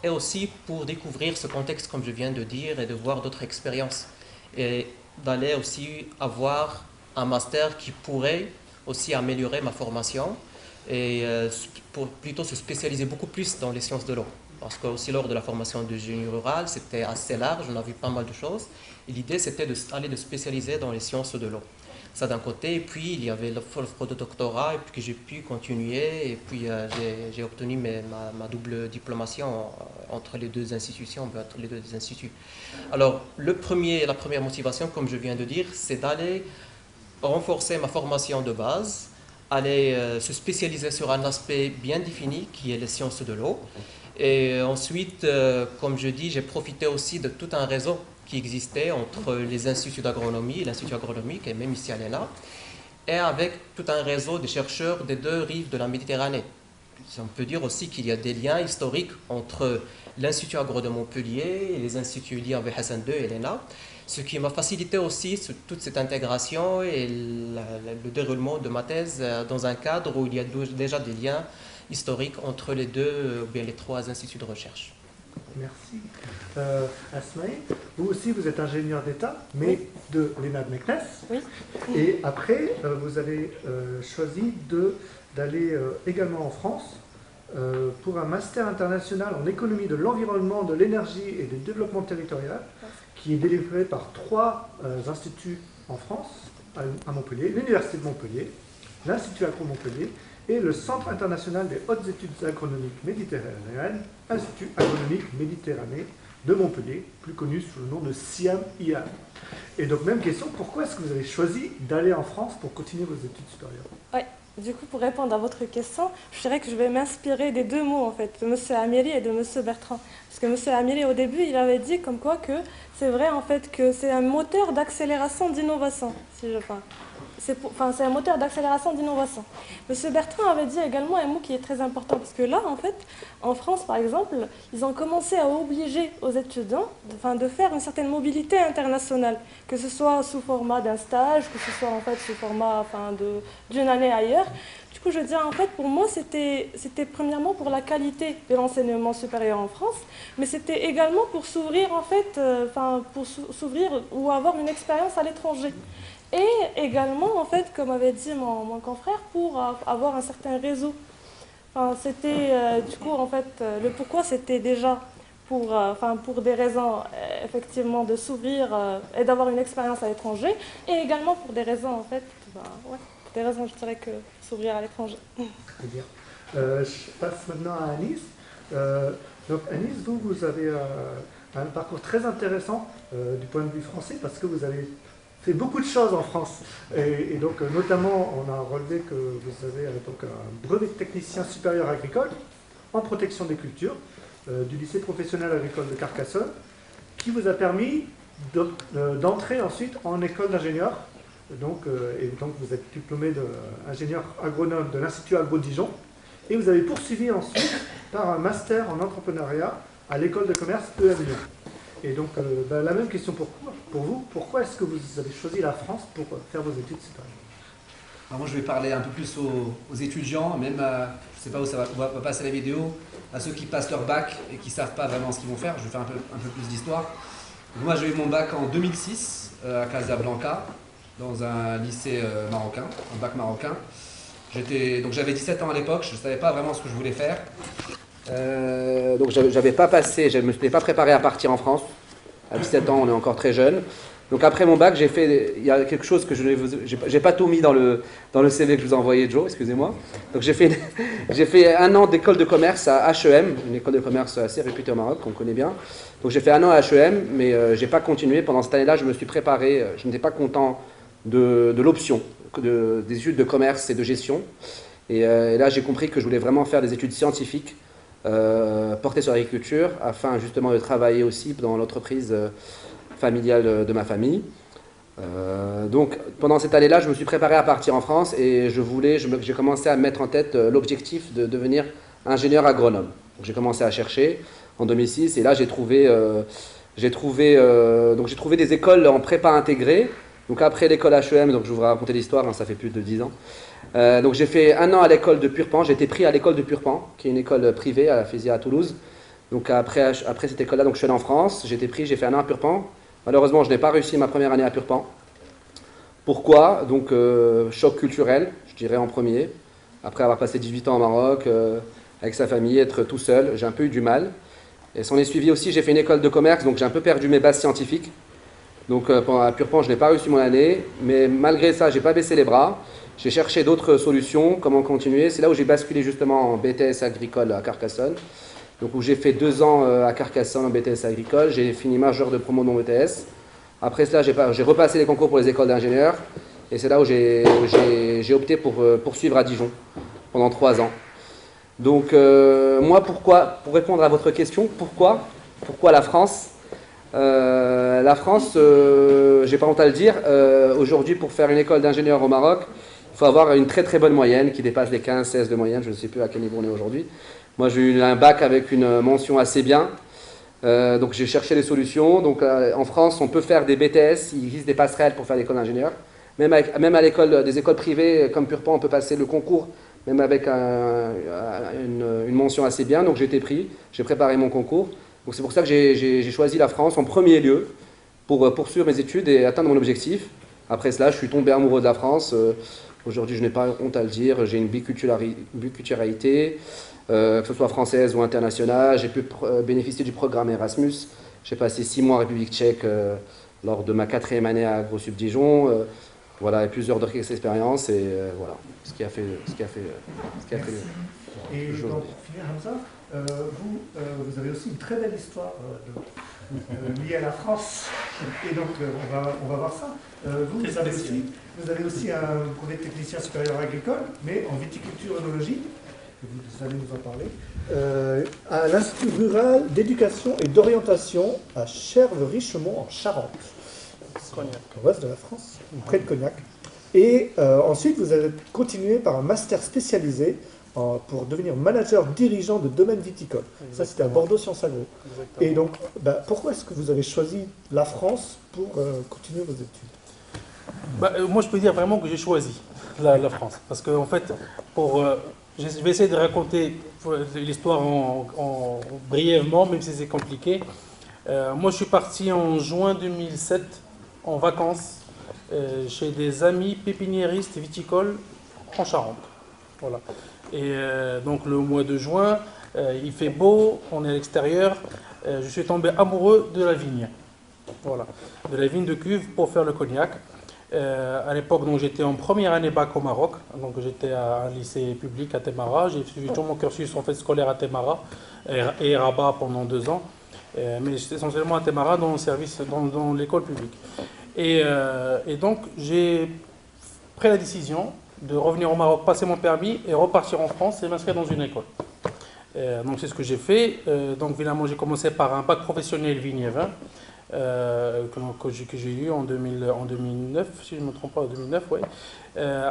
et aussi pour découvrir ce contexte, comme je viens de dire, et de voir d'autres expériences, et d'aller aussi avoir un master qui pourrait aussi améliorer ma formation et pour plutôt se spécialiser beaucoup plus dans les sciences de l'eau. Parce que aussi lors de la formation de génie rural, c'était assez large, on a vu pas mal de choses. Et l'idée, c'était d'aller de spécialiser dans les sciences de l'eau. Ça d'un côté, et puis il y avait l'offre de doctorat, et puis que j'ai pu continuer, et puis j'ai obtenu ma double diplomation entre les deux institutions, entre les deux instituts. Alors, la première motivation, comme je viens de dire, c'est d'aller renforcer ma formation de base, aller se spécialiser sur un aspect bien défini qui est les sciences de l'eau. Et ensuite, comme je dis, j'ai profité aussi de tout un réseau qui existait entre les instituts d'agronomie, l'Institut agronomique et même ici à l'ENA, et avec tout un réseau de chercheurs des deux rives de la Méditerranée. On peut dire aussi qu'il y a des liens historiques entre l'Institut agro de Montpellier et les instituts liés avec Hassan II et l'ENA, ce qui m'a facilité aussi toute cette intégration et le déroulement de ma thèse dans un cadre où il y a déjà des liens historiques entre les deux, ou bien les trois instituts de recherche. Merci. Asmaï, vous aussi, vous êtes ingénieur d'État, mais de l'ENA de Meknès. Oui. Et après, vous avez choisi d'aller également en France pour un master international en économie de l'environnement, de l'énergie et du développement territorial, qui est délivré par trois instituts en France, à Montpellier, l'Université de Montpellier, l'Institut agro Montpellier et le Centre international des hautes études agronomiques méditerranéennes, Institut agronomique Méditerranée de Montpellier, plus connu sous le nom de CIAM-IA. Et donc, même question, pourquoi est-ce que vous avez choisi d'aller en France pour continuer vos études supérieures? Ouais. du coup, pour répondre à votre question, je dirais que je vais m'inspirer des deux mots, en fait, de M. Amiri et de M. Bertrand. Parce que M. Amiri, au début, il avait dit comme quoi que c'est vrai, en fait, que c'est un moteur d'accélération d'innovation, si je parle. C'est un moteur d'accélération d'innovation. M. Bertrand avait dit également un mot qui est très important, parce que là, en fait, en France, par exemple, ils ont commencé à obliger aux étudiants de faire une certaine mobilité internationale, que ce soit sous format d'un stage, que ce soit en fait sous format d'une année ailleurs. Du coup, je veux dire, en fait, pour moi, c'était premièrement pour la qualité de l'enseignement supérieur en France, mais c'était également pour s'ouvrir, en fait, pour s'ouvrir ou avoir une expérience à l'étranger. Et également, en fait, comme avait dit mon confrère, pour avoir un certain réseau. Du coup, en fait, le pourquoi, c'était déjà pour des raisons, effectivement, de s'ouvrir et d'avoir une expérience à l'étranger, et également pour des raisons, en fait, des raisons, je dirais, que s'ouvrir à l'étranger. Très bien. Je passe maintenant à Anis. Donc, Anis, vous avez un parcours très intéressant du point de vue français, parce que vous avez fait beaucoup de choses en France. Et donc, notamment, on a relevé que vous avez donc un brevet de technicien supérieur agricole en protection des cultures du lycée professionnel agricole de Carcassonne, qui vous a permis d'entrer ensuite en école d'ingénieur. Et donc, vous êtes diplômé d'ingénieur agronome de l'Institut Agro Dijon. Et vous avez poursuivi ensuite par un master en entrepreneuriat à l'école de commerce EM Lyon. Et donc, la même question pour vous. Pourquoi est-ce que vous avez choisi la France pour faire vos études supérieures? Alors moi, je vais parler un peu plus aux étudiants, même, je ne sais pas où ça va passer la vidéo, à ceux qui passent leur bac et qui ne savent pas vraiment ce qu'ils vont faire. Je vais faire un peu plus d'histoire. Moi, j'ai eu mon bac en 2006 à Casablanca, dans un lycée marocain, un bac marocain. Donc j'avais 17 ans à l'époque, je ne savais pas vraiment ce que je voulais faire. Donc j'avais pas passé, je ne me suis pas préparé à partir en France. À 17 ans, on est encore très jeune. Donc après mon bac, il y a quelque chose que je n'ai pas tout mis dans le CV que je vous ai envoyé, Joe, excusez-moi. Donc j'ai fait un an d'école de commerce à HEM, une école de commerce assez réputée au Maroc, qu'on connaît bien. Donc j'ai fait un an à HEM, mais je n'ai pas continué. Pendant cette année-là, je me suis préparé, je n'étais pas content de l'option, des études de commerce et de gestion. Et là, j'ai compris que je voulais vraiment faire des études scientifiques portées sur l'agriculture, afin justement de travailler aussi dans l'entreprise familiale de ma famille. Donc pendant cette année-là, je me suis préparé à partir en France et j'ai commencé à mettre en tête l'objectif de devenir ingénieur agronome. J'ai commencé à chercher en 2006 et là j'ai trouvé des écoles en prépa intégrée. Donc après l'école HEM, donc je vous raconter l'histoire, hein, ça fait plus de 10 ans. Donc j'ai fait un an à l'école de Purpan, j'ai été pris à l'école de Purpan, qui est une école privée à la Fésia à Toulouse. Donc après cette école-là, donc je suis allé en France, j'ai été pris, j'ai fait un an à Purpan. Malheureusement, je n'ai pas réussi ma première année à Purpan. Pourquoi? Donc choc culturel, je dirais en premier. Après avoir passé 18 ans au Maroc, avec sa famille, être tout seul, j'ai un peu eu du mal. Et s'en est suivi aussi, j'ai fait une école de commerce, donc j'ai un peu perdu mes bases scientifiques. Donc à Purpan, je n'ai pas réussi mon année, mais malgré ça, je n'ai pas baissé les bras. J'ai cherché d'autres solutions, comment continuer. C'est là où j'ai basculé justement en BTS agricole à Carcassonne. Donc où j'ai fait 2 ans à Carcassonne en BTS agricole. J'ai fini major de promo de mon BTS. Après cela, j'ai repassé les concours pour les écoles d'ingénieurs. Et c'est là où j'ai opté pour poursuivre à Dijon pendant 3 ans. Donc moi, pour répondre à votre question, pourquoi la France? La France, j'ai pas honte à le dire, aujourd'hui pour faire une école d'ingénieur au Maroc, il faut avoir une très très bonne moyenne qui dépasse les 15-16 de moyenne, je ne sais plus à quel niveau on est aujourd'hui. Moi j'ai eu un bac avec une mention assez bien, donc j'ai cherché des solutions. Donc en France on peut faire des BTS, il existe des passerelles pour faire l'école d'ingénieur. Même à l'école, des écoles privées comme Purpan, on peut passer le concours, même avec une mention assez bien. Donc j'ai été pris, j'ai préparé mon concours. Donc c'est pour ça que j'ai choisi la France en premier lieu pour poursuivre mes études et atteindre mon objectif. Après cela, je suis tombé amoureux de la France. Aujourd'hui, je n'ai pas honte à le dire, j'ai une biculturalité, que ce soit française ou internationale. J'ai pu bénéficier du programme Erasmus. J'ai passé 6 mois en République tchèque lors de ma 4e année à AgroSup Dijon. Voilà, et plusieurs autres expériences. Et voilà, ce qui a fait. Et donc, Hamza, vous avez aussi une très belle histoire liées à la France. Et donc, on va voir ça. Vous avez aussi un brevet de technicien supérieur agricole, mais en viticulture œnologie. Vous allez nous en parler. À l'Institut rural d'éducation et d'orientation à Cherves-Richemont, en Charente. Dans l'ouest de la France, près de Cognac. Et ensuite, vous allez continuer par un master spécialisé pour devenir manager dirigeant de domaine viticole. Exactement. Ça, c'était à Bordeaux Sciences Agro. Et donc, pourquoi est-ce que vous avez choisi la France pour continuer vos études? Moi, je peux dire vraiment que j'ai choisi la France. Parce qu'en fait, je vais essayer de raconter l'histoire brièvement, même si c'est compliqué. Moi, je suis parti en juin 2007 en vacances chez des amis pépiniéristes viticoles en Charente. Voilà. Et donc le mois de juin, il fait beau, on est à l'extérieur. Je suis tombé amoureux de la vigne. Voilà. De la vigne de cuve pour faire le cognac. À l'époque, donc j'étais en première année bac au Maroc. Donc j'étais à un lycée public à Témara. J'ai suivi tout mon cursus en fait scolaire à Témara et Rabat pendant 2 ans. Mais j'étais essentiellement à Témara dans le service, dans l'école publique. Et donc j'ai pris la décision de revenir au Maroc, passer mon permis et repartir en France et m'inscrire dans une école. Donc c'est ce que j'ai fait. Donc évidemment j'ai commencé par un bac professionnel vigne et vin que j'ai eu en 2009, si je ne me trompe pas, en 2009, ouais.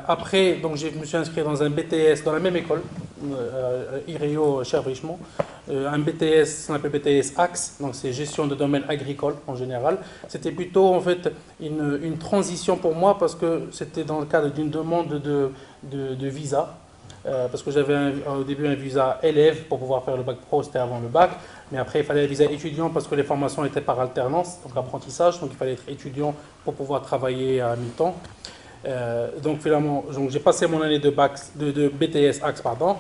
Après, donc je me suis inscrit dans un BTS dans la même école, IREO Cherves-Richemont, un BTS, on appelle BTS Axe, donc c'est gestion de domaine agricole en général. C'était plutôt en fait une transition pour moi parce que c'était dans le cadre d'une demande de visa. Parce que j'avais au début un visa élève pour pouvoir faire le bac pro, c'était avant le bac, mais après il fallait un visa étudiant parce que les formations étaient par alternance, donc apprentissage, donc il fallait être étudiant pour pouvoir travailler à mi-temps. Donc finalement, j'ai passé mon année de BTS Axe, pardon.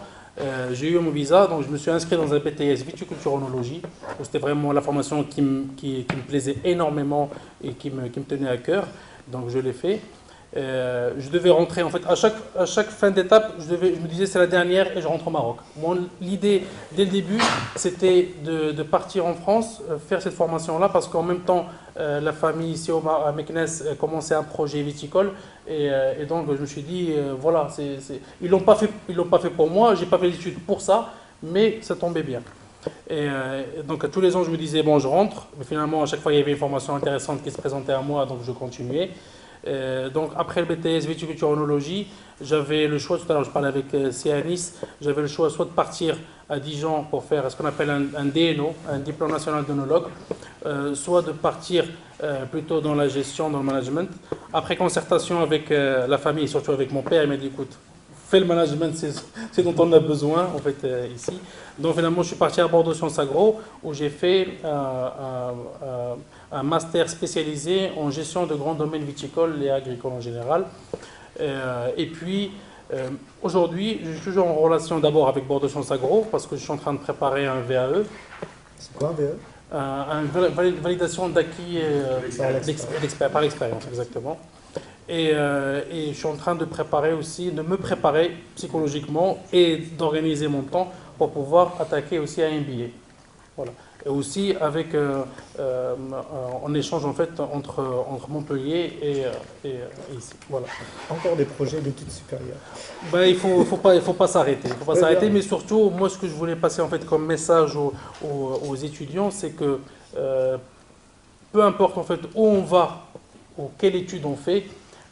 J'ai eu mon visa, donc je me suis inscrit dans un BTS viticulture œnologie, où c'était vraiment la formation qui me plaisait énormément et qui me tenait à cœur, donc je l'ai fait. Je devais rentrer, en fait, à chaque fin d'étape, je me disais c'est la dernière et je rentre au Maroc. L'idée, dès le début, c'était de partir en France, faire cette formation-là, parce qu'en même temps, la famille ici à Meknes commençait un projet viticole, et donc je me suis dit, voilà, ils l'ont pas fait pour moi, j'ai pas fait l'étude pour ça, mais ça tombait bien. Et donc tous les ans, je me disais, bon, je rentre, mais finalement, à chaque fois, il y avait une formation intéressante qui se présentait à moi, donc je continuais. Donc après le BTS viticulture œnologie, j'avais le choix, tout à l'heure je parlais avec Céanis, j'avais le choix soit de partir à Dijon pour faire ce qu'on appelle un DNO, un diplôme national d'œnologue, soit de partir plutôt dans la gestion, dans le management. Après concertation avec la famille et surtout avec mon père, il m'a dit écoute, fais le management, c'est dont on a besoin en fait ici. Donc finalement je suis parti à Bordeaux Sciences Agro où j'ai fait un master spécialisé en gestion de grands domaines viticoles et agricoles en général. Et puis, aujourd'hui, je suis toujours en relation d'abord avec Bordeaux Sciences Agro parce que je suis en train de préparer un VAE. C'est quoi un VAE? Une validation d'acquis par l'expérience, exactement. Et je suis en train de me préparer psychologiquement et d'organiser mon temps pour pouvoir attaquer aussi un MBA. Voilà. Et aussi avec en échange en fait entre Montpellier et ici. Voilà. Encore des projets d'études supérieures. Il faut pas s'arrêter. Il faut pas s'arrêter, mais surtout moi ce que je voulais passer en fait comme message aux étudiants, c'est que peu importe en fait où on va ou quelle étude on fait,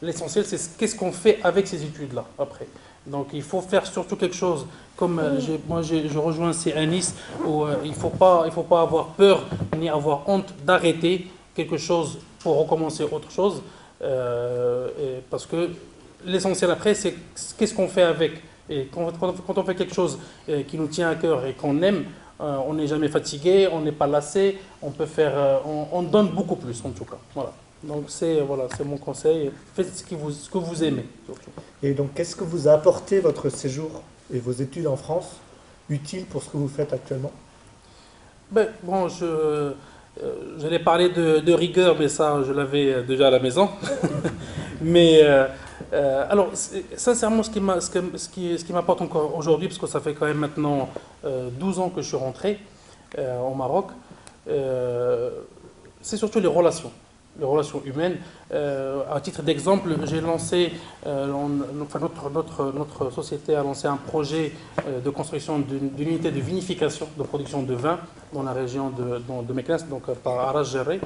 l'essentiel c'est qu'est-ce qu'on fait avec ces études là après. Donc il faut faire surtout quelque chose comme je rejoins Céanis où il ne faut pas avoir peur ni avoir honte d'arrêter quelque chose pour recommencer autre chose parce que l'essentiel après c'est qu'est-ce qu'on fait avec. Et quand on fait quelque chose qui nous tient à cœur et qu'on aime, on n'est jamais fatigué, on n'est pas lassé, on peut faire, on donne beaucoup plus en tout cas. Voilà. Donc c'est mon conseil. Faites ce que vous aimez. Surtout. Et donc qu'est-ce que vous a apporté votre séjour et vos études en France utile pour ce que vous faites actuellement? J'allais parler de rigueur, mais ça je l'avais déjà à la maison. Mais alors sincèrement, ce qui m'apporte encore aujourd'hui, parce que ça fait quand même maintenant 12 ans que je suis rentré au Maroc. c'est surtout les relations humaines. À titre d'exemple, j'ai lancé, notre société a lancé un projet de construction d'une unité de vinification, de production de vin dans la région de Meknès, donc par Arras-Géré.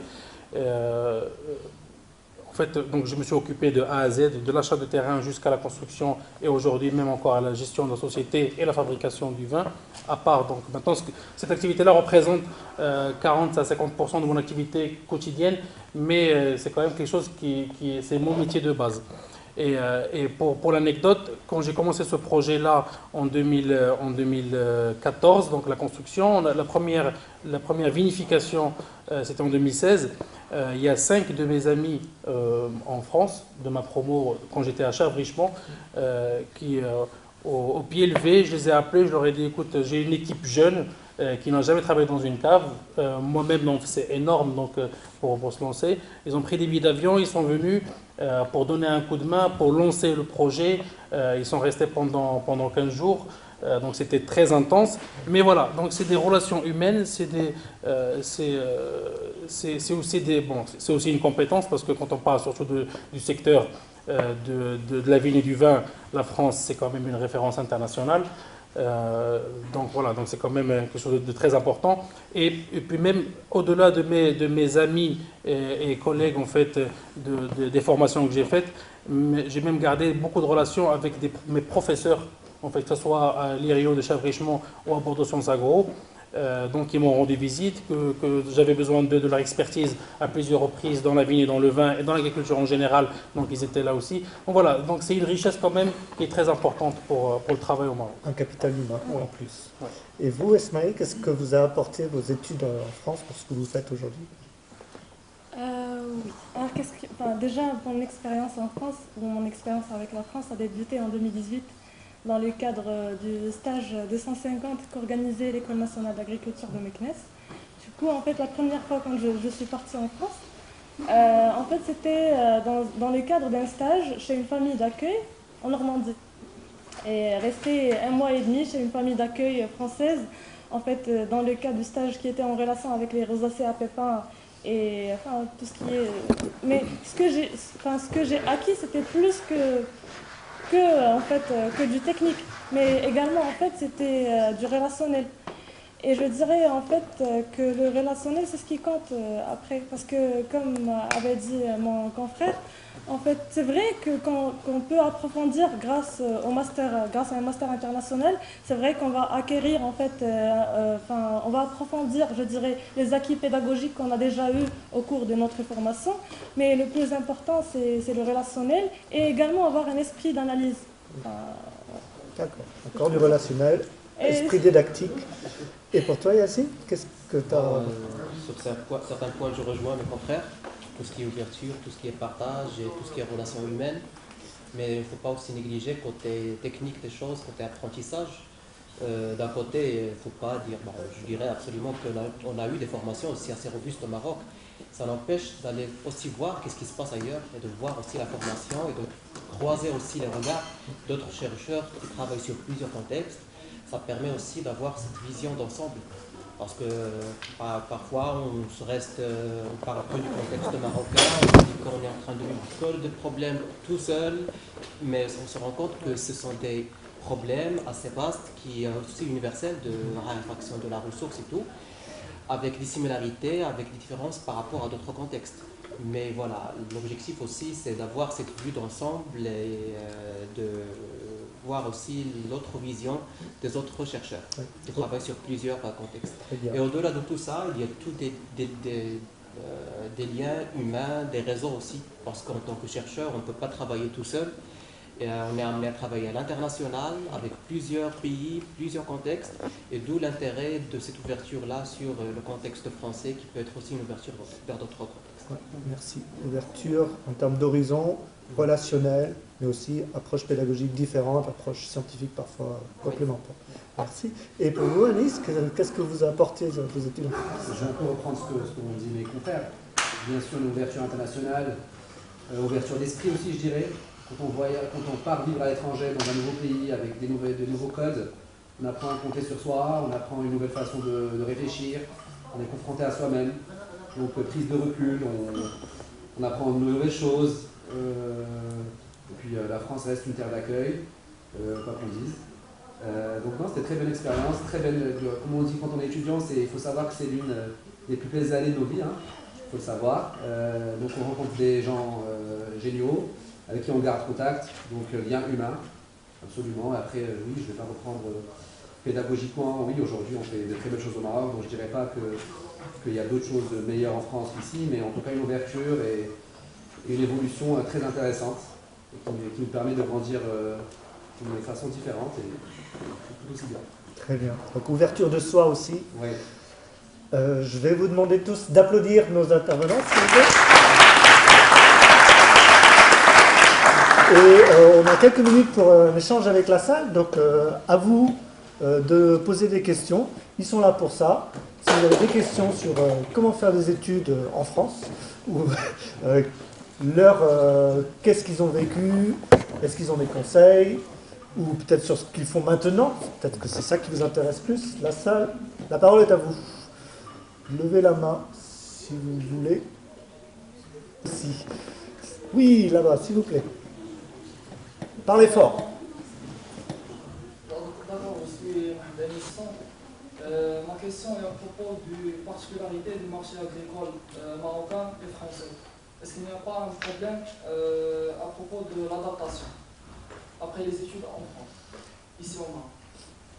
En fait, donc je me suis occupé de A à Z, de l'achat de terrain jusqu'à la construction et aujourd'hui même encore à la gestion de la société et la fabrication du vin. À part, donc maintenant, cette activité-là représente 40 à 50% de mon activité quotidienne, mais c'est quand même quelque chose c'est mon métier de base. Et pour l'anecdote, quand j'ai commencé ce projet-là en 2014, donc la construction, la première vinification, c'était en 2016. Il y a 5 de mes amis en France, de ma promo, quand j'étais à Charles-Richemont, qui, au pied levé, je les ai appelés, je leur ai dit, écoute, j'ai une équipe jeune qui n'a jamais travaillé dans une cave. Moi-même, donc c'est énorme donc, pour se lancer. Ils ont pris des billets d'avion, ils sont venus pour donner un coup de main, pour lancer le projet. Ils sont restés pendant 15 jours. Donc c'était très intense. Mais voilà, donc c'est des relations humaines, c'est aussi une compétence parce que quand on parle surtout du secteur de la vigne et du vin, la France c'est quand même une référence internationale. Donc voilà, donc c'est quand même quelque chose de très important. Et puis même au-delà de mes amis et collègues en fait des formations que j'ai faites, j'ai même gardé beaucoup de relations avec mes professeurs, en fait, que ce soit à l'IRIO de Charles-Richemont ou à Bordeaux Sciences Agro. Donc ils m'ont rendu visite, que j'avais besoin de leur expertise à plusieurs reprises dans la vigne et dans le vin et dans l'agriculture en général, donc ils étaient là aussi. Donc voilà, donc c'est une richesse quand même qui est très importante pour le travail au Maroc. Un capital humain en plus. Ouais. Et vous, Esmaïl, qu'est-ce que vous a apporté vos études en France pour ce que vous faites aujourd'hui? Oui. Alors, déjà, mon expérience en France, ou mon expérience avec la France a débuté en 2018 dans le cadre du stage 250 qu'organisait l'École nationale d'agriculture de Meknès. Du coup, en fait, la première fois quand je suis partie en France, en fait, c'était dans le cadre d'un stage chez une famille d'accueil en Normandie. Et rester 1 mois et demi chez une famille d'accueil française, en fait, dans le cadre du stage qui était en relation avec les rosacées à pépins et enfin, tout ce qui est... Mais ce que j'ai acquis, c'était plus que du technique, mais également en fait c'était du relationnel. Et je dirais en fait que le relationnel c'est ce qui compte après, parce que comme avait dit mon confrère, en fait c'est vrai qu'on peut approfondir grâce à un master international. C'est vrai qu'on va acquérir en fait, on va approfondir, je dirais, les acquis pédagogiques qu'on a déjà eu au cours de notre formation. Mais le plus important c'est le relationnel et également avoir un esprit d'analyse. D'accord. Encore du relationnel, esprit didactique. Et pour toi, Yassine, qu'est-ce que tu as... Sur certains points, je rejoins mes confrères. Tout ce qui est ouverture, tout ce qui est partage et tout ce qui est relations humaines. Mais il ne faut pas aussi négliger côté technique des choses, côté apprentissage. D'un côté, il ne faut pas dire, je dirais absolument qu'on a eu des formations aussi assez robustes au Maroc. Ça n'empêche d'aller aussi voir qu'est-ce qui se passe ailleurs et de voir aussi la formation et de croiser aussi les regards d'autres chercheurs qui travaillent sur plusieurs contextes. Ça permet aussi d'avoir cette vision d'ensemble. Parce que parfois, on parle que du contexte marocain, on dit qu'on est en train de vivre des problèmes tout seul, mais on se rend compte que ce sont des problèmes assez vastes qui sont aussi universels de raréfaction de la ressource et tout, avec des similarités, avec des différences par rapport à d'autres contextes. Mais voilà, l'objectif aussi, c'est d'avoir cette vue d'ensemble et de voir aussi l'autre vision des autres chercheurs qui travaillent sur plusieurs contextes. Et au-delà de tout ça, il y a tous des liens humains, des réseaux aussi, parce qu'en tant que chercheur, on ne peut pas travailler tout seul. Et on est amené à travailler à l'international, avec plusieurs pays, plusieurs contextes, et d'où l'intérêt de cette ouverture-là sur le contexte français, qui peut être aussi une ouverture vers d'autres contextes. Ouais, merci. Ouverture en termes d'horizon, relationnel, mais aussi approche pédagogique différente, approche scientifique parfois complémentaire. Merci. Et pour vous, Anis, qu'est-ce que vous a apporté vos études? Je peux reprendre ce que m'ont dit mes confrères. Bien sûr, l'ouverture internationale, ouverture d'esprit aussi, je dirais. Quand on part vivre à l'étranger, dans un nouveau pays, avec de nouveaux codes, on apprend à compter sur soi, on apprend une nouvelle façon de réfléchir, on est confronté à soi-même. Donc prise de recul, on apprend de nouvelles choses. Et puis la France reste une terre d'accueil, quoi qu'on dise. Donc non, c'était très belle expérience, très belle. Comme on dit quand on est étudiant, il faut savoir que c'est l'une des plus belles années de nos vies, il faut le savoir. Donc on rencontre des gens géniaux, avec qui on garde contact, donc lien humain, absolument. Après, oui, je ne vais pas reprendre pédagogiquement, oui, aujourd'hui on fait de très belles choses au Maroc, donc je ne dirais pas qu'il y a d'autres choses meilleures en France qu'ici, mais en tout cas une ouverture et une évolution très intéressante, et qui nous permet de grandir d'une façon différente et tout aussi bien. Très bien. Donc ouverture de soi aussi. Oui. Je vais vous demander tous d'applaudir nos intervenants, s'il vous plaît. Et on a quelques minutes pour un échange avec la salle, donc à vous de poser des questions. Ils sont là pour ça. Si vous avez des questions sur comment faire des études en France, ou qu'est-ce qu'ils ont vécu, est-ce qu'ils ont des conseils, ou peut-être sur ce qu'ils font maintenant, peut-être que c'est ça qui vous intéresse plus, la salle, la parole est à vous. Levez la main si vous voulez. Ici. Oui, là-bas, s'il vous plaît. Parlez fort. D'abord, je suis Denisson. Ma question est à propos des particularités du marché agricole marocain et français. Est-ce qu'il n'y a pas un problème à propos de l'adaptation après les études en France, ici au Maroc?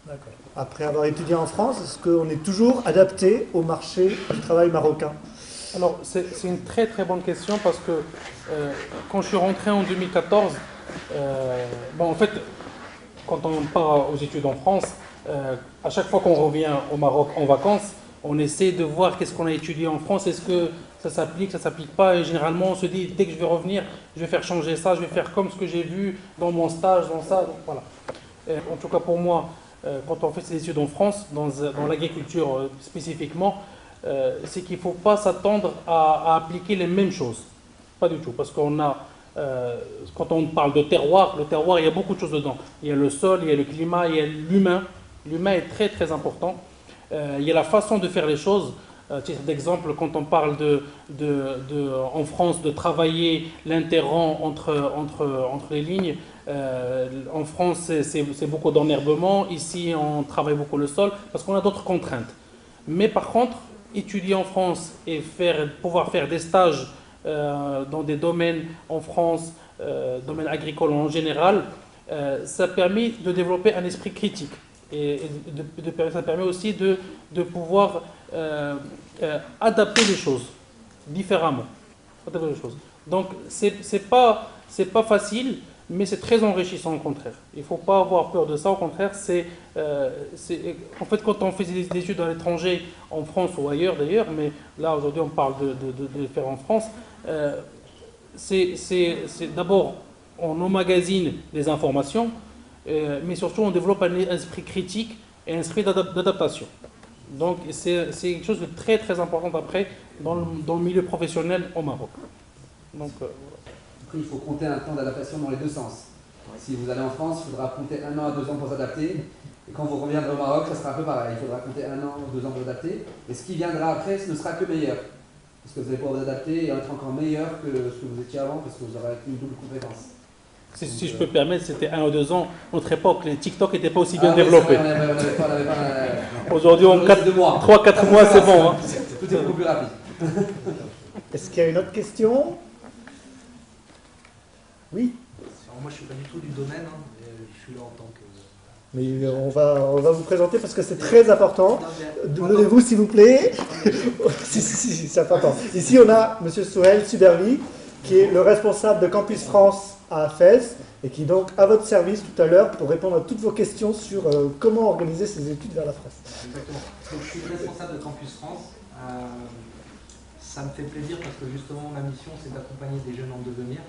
D'accord. Après avoir étudié en France, est-ce qu'on est toujours adapté au marché du travail marocain? Alors, c'est une très très bonne question parce que quand je suis rentré en 2014, en fait, quand on part aux études en France, à chaque fois qu'on revient au Maroc en vacances, on essaie de voir qu'est-ce qu'on a étudié en France, est-ce que ça s'applique pas, et généralement on se dit, dès que je vais revenir, je vais faire changer ça, je vais faire comme ce que j'ai vu dans mon stage, dans ça, donc voilà. En tout cas pour moi, quand on fait ses études en France, dans l'agriculture spécifiquement, c'est qu'il ne faut pas s'attendre à appliquer les mêmes choses. Pas du tout, parce qu'on a, quand on parle de terroir, le terroir, il y a beaucoup de choses dedans. Il y a le sol, il y a le climat, il y a l'humain. L'humain est très très important. Il y a la façon de faire les choses. Titre d'exemple, quand on parle en France de travailler l'interrang entre les lignes, en France c'est beaucoup d'enherbement, ici on travaille beaucoup le sol parce qu'on a d'autres contraintes. Mais par contre, étudier en France et pouvoir faire des stages dans des domaines en France, domaines agricoles en général, ça permet de développer un esprit critique. Et ça permet aussi de pouvoir adapter les choses différemment. Donc, c'est pas facile, mais c'est très enrichissant au contraire. Il ne faut pas avoir peur de ça, au contraire. En fait, quand on fait des études à l'étranger, en France ou ailleurs d'ailleurs, mais là aujourd'hui on parle de le faire en France, c'est d'abord, on emmagasine des informations, mais surtout on développe un esprit critique et un esprit d'adaptation. Donc c'est quelque chose de très très important après dans le milieu professionnel au Maroc. Donc, il faut compter un temps d'adaptation dans les deux sens. Si vous allez en France, il faudra compter 1 an à 2 ans pour s'adapter. Et quand vous reviendrez au Maroc, ça sera un peu pareil. Il faudra compter 1 an ou 2 ans pour s'adapter. Et ce qui viendra après, ce ne sera que meilleur. Parce que vous allez pouvoir vous adapter et être encore meilleur que ce que vous étiez avant, parce que vous aurez une double compétence. Si je peux me permettre, c'était 1 ou 2 ans. Notre époque, les TikTok n'étaient pas aussi bien développés. Aujourd'hui, en 3-4 mois, c'est bon. Hein. Tout est beaucoup plus rapide. Est-ce qu'il y a une autre question? Oui. Alors moi, je ne suis pas du tout du domaine, mais je suis là en tant que... Mais on va vous présenter parce que c'est très important. Donnez-vous s'il vous plaît. si, c'est important. Ici, on a M. Souhel Suberli, qui est le responsable de Campus France à Fès, et qui est donc à votre service tout à l'heure pour répondre à toutes vos questions sur comment organiser ses études vers la France. Exactement. Donc, je suis le responsable de Campus France. Ça me fait plaisir parce que justement ma mission c'est d'accompagner des jeunes en devenir.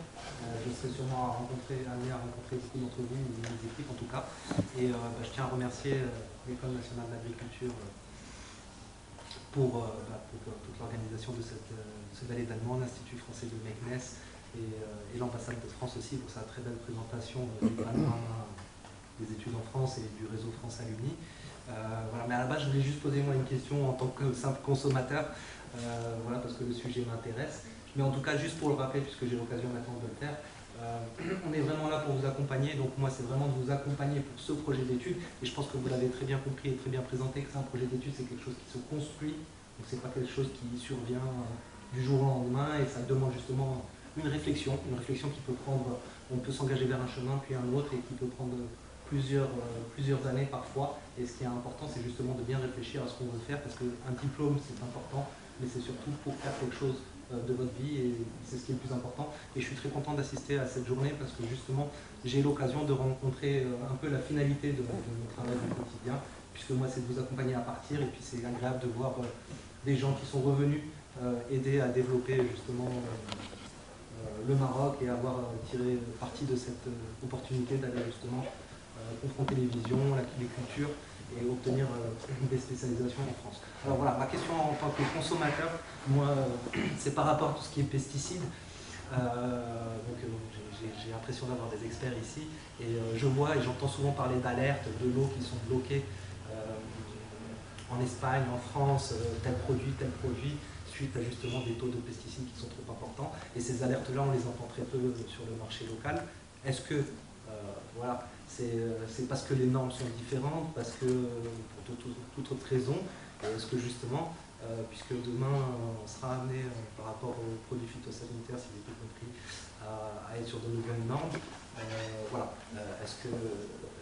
Je serai sûrement amené à rencontrer beaucoup d'entre vous, ou des équipes en tout cas. Et je tiens à remercier l'École nationale d'agriculture pour toute l'organisation de ce bel événement, l'Institut français de Meknes et l'ambassade de France aussi pour sa très belle présentation du panorama des études en France et du réseau France Alumni. Voilà, mais à la base, je voulais juste poser moi une question en tant que simple consommateur, voilà, parce que le sujet m'intéresse. Mais en tout cas, juste pour le rappeler, puisque j'ai l'occasion maintenant de le faire, on est vraiment là pour vous accompagner. Donc moi, c'est vraiment de vous accompagner pour ce projet d'étude. Et je pense que vous l'avez très bien compris et très bien présenté, que c'est un projet d'étude, c'est quelque chose qui se construit. Donc c'est pas quelque chose qui survient du jour au lendemain, et ça demande justement une réflexion qui peut prendre, on peut s'engager vers un chemin puis un autre, et qui peut prendre plusieurs années parfois. Et ce qui est important, c'est justement de bien réfléchir à ce qu'on veut faire, parce qu'un diplôme, c'est important, mais c'est surtout pour faire quelque chose de votre vie, et c'est ce qui est le plus important. Et je suis très content d'assister à cette journée, parce que justement, j'ai l'occasion de rencontrer un peu la finalité de mon travail du quotidien, puisque moi, c'est de vous accompagner à partir, et puis c'est agréable de voir des gens qui sont revenus aider à développer justement le Maroc, et avoir tiré parti de cette opportunité d'aller justement confronter les visions, les cultures, et obtenir des spécialisations en France. Alors voilà, ma question en tant que consommateur, moi, c'est par rapport à tout ce qui est pesticides. J'ai l'impression d'avoir des experts ici, et je vois et j'entends souvent parler d'alertes de l'eau qui sont bloquées en Espagne, en France, tel produit, suite à justement des taux de pesticides qui sont trop importants. Et ces alertes-là, on les entend très peu sur le marché local. Est-ce que, voilà, c'est parce que les normes sont différentes, parce que, pour toute autre raison, est-ce que justement, puisque demain on sera amené par rapport aux produits phytosanitaires, si j'ai bien compris, à être sur de nouvelles normes, voilà,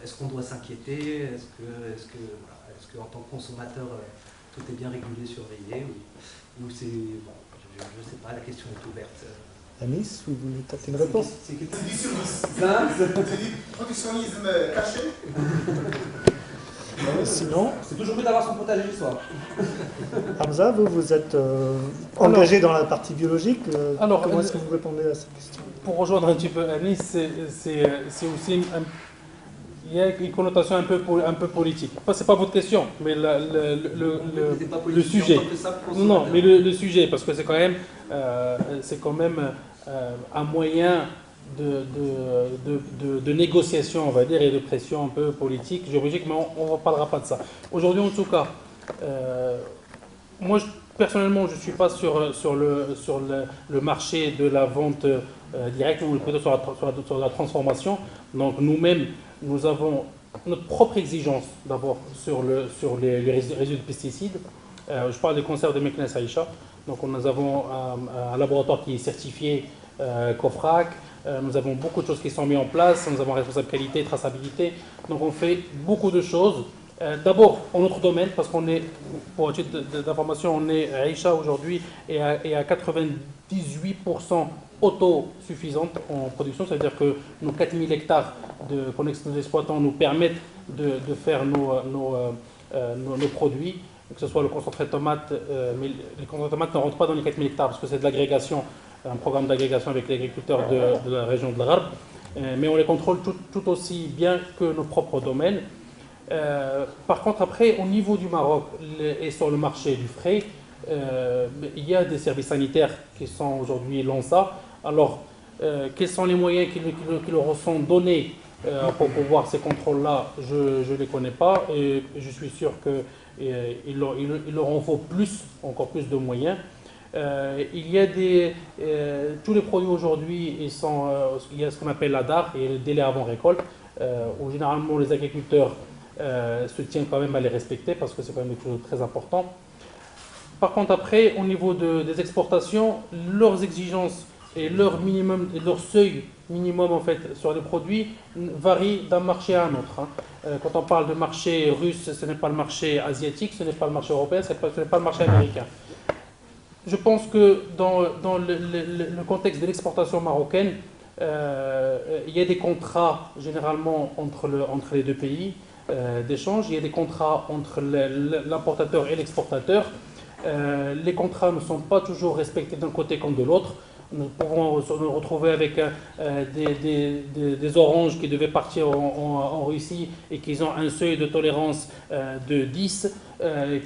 est-ce qu'on doit s'inquiéter, est-ce que en tant que consommateur tout est bien régulé, surveillé, ou c'est, bon, je ne sais pas, la question est ouverte. Anis, vous voulez tenter une réponse? C'est du protectionnisme caché. Sinon, c'est toujours mieux d'avoir son potager le soir. Hamza, vous êtes engagé dans la partie biologique. Alors, comment est-ce que vous répondez à cette question? Pour rejoindre un petit peu Anis, c'est aussi il y a une connotation un peu politique. Enfin, c'est pas votre question, mais le sujet. Non, mais le sujet, parce que c'est quand même un moyen de négociation, on va dire, et de pression un peu politique, géologique, mais on ne parlera pas de ça. Aujourd'hui, en tout cas, moi, personnellement, je ne suis pas sur le marché de la vente directe, ou plutôt sur la transformation. Donc, nous-mêmes, nous avons notre propre exigence, d'abord, sur les résidus de pesticides. Je parle des conserves de Meknes Aïcha. Donc, nous avons un laboratoire qui est certifié COFRAC. Nous avons beaucoup de choses qui sont mises en place. Nous avons responsable qualité, traçabilité. Donc, on fait beaucoup de choses. D'abord, en notre domaine, parce qu'on est, pour un titre d'information, on est à Aïcha aujourd'hui et à 98% autosuffisante en production. C'est-à-dire que nos 4000 hectares qu'on exploitons nous permettent de faire nos produits, que ce soit le concentré de tomates, mais les concentrés de tomates ne rentrent pas dans les 4000 hectares parce que c'est de l'agrégation, un programme d'agrégation avec les agriculteurs de la région de l'Arab, mais on les contrôle tout aussi bien que nos propres domaines. Par contre, après, au niveau du Maroc et sur le marché du frais, il y a des services sanitaires qui sont aujourd'hui l'ONSA. Alors, quels sont les moyens qui leur sont donnés pour pouvoir ces contrôles-là? Je ne les connais pas, et je suis sûr qu'il leur en faut encore plus de moyens. Il y a tous les produits aujourd'hui, il y a ce qu'on appelle la DAR, et le délai avant récolte, où généralement les agriculteurs se tiennent quand même à les respecter, parce que c'est quand même quelque chose de très important. Par contre, après, au niveau des exportations, leurs exigences et leur minimum, et leur seuil minimum en fait sur les produits varient d'un marché à un autre. Quand on parle de marché russe, ce n'est pas le marché asiatique, ce n'est pas le marché européen, ce n'est pas le marché américain. Je pense que dans le contexte de l'exportation marocaine, il y a des contrats généralement entre les deux pays d'échange, il y a des contrats entre l'importateur et l'exportateur. Les contrats ne sont pas toujours respectés d'un côté comme de l'autre. Nous pouvons nous retrouver avec des oranges qui devaient partir en Russie et qui ont un seuil de tolérance de 10,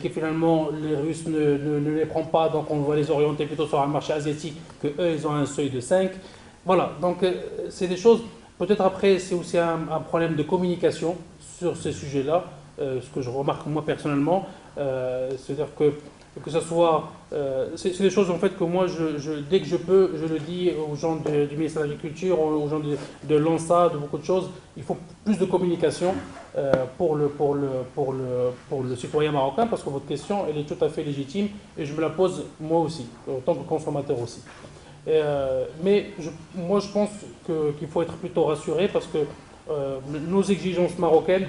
qui finalement les Russes ne les prennent pas, donc on va les orienter plutôt sur un marché asiatique, que eux ils ont un seuil de 5. Voilà, donc c'est des choses, peut-être après c'est aussi un problème de communication sur ces sujets-là. ce que je remarque moi personnellement, c'est-à-dire que ce soit, c'est des choses en fait que moi, dès que je peux, je le dis aux gens du ministère de l'Agriculture, aux gens de l'ANSA, de beaucoup de choses, il faut plus de communication pour le citoyen marocain, parce que votre question, elle est tout à fait légitime, et je me la pose moi aussi, en tant que consommateur aussi. Mais moi, je pense qu'il faut être plutôt rassuré, parce que nos exigences marocaines,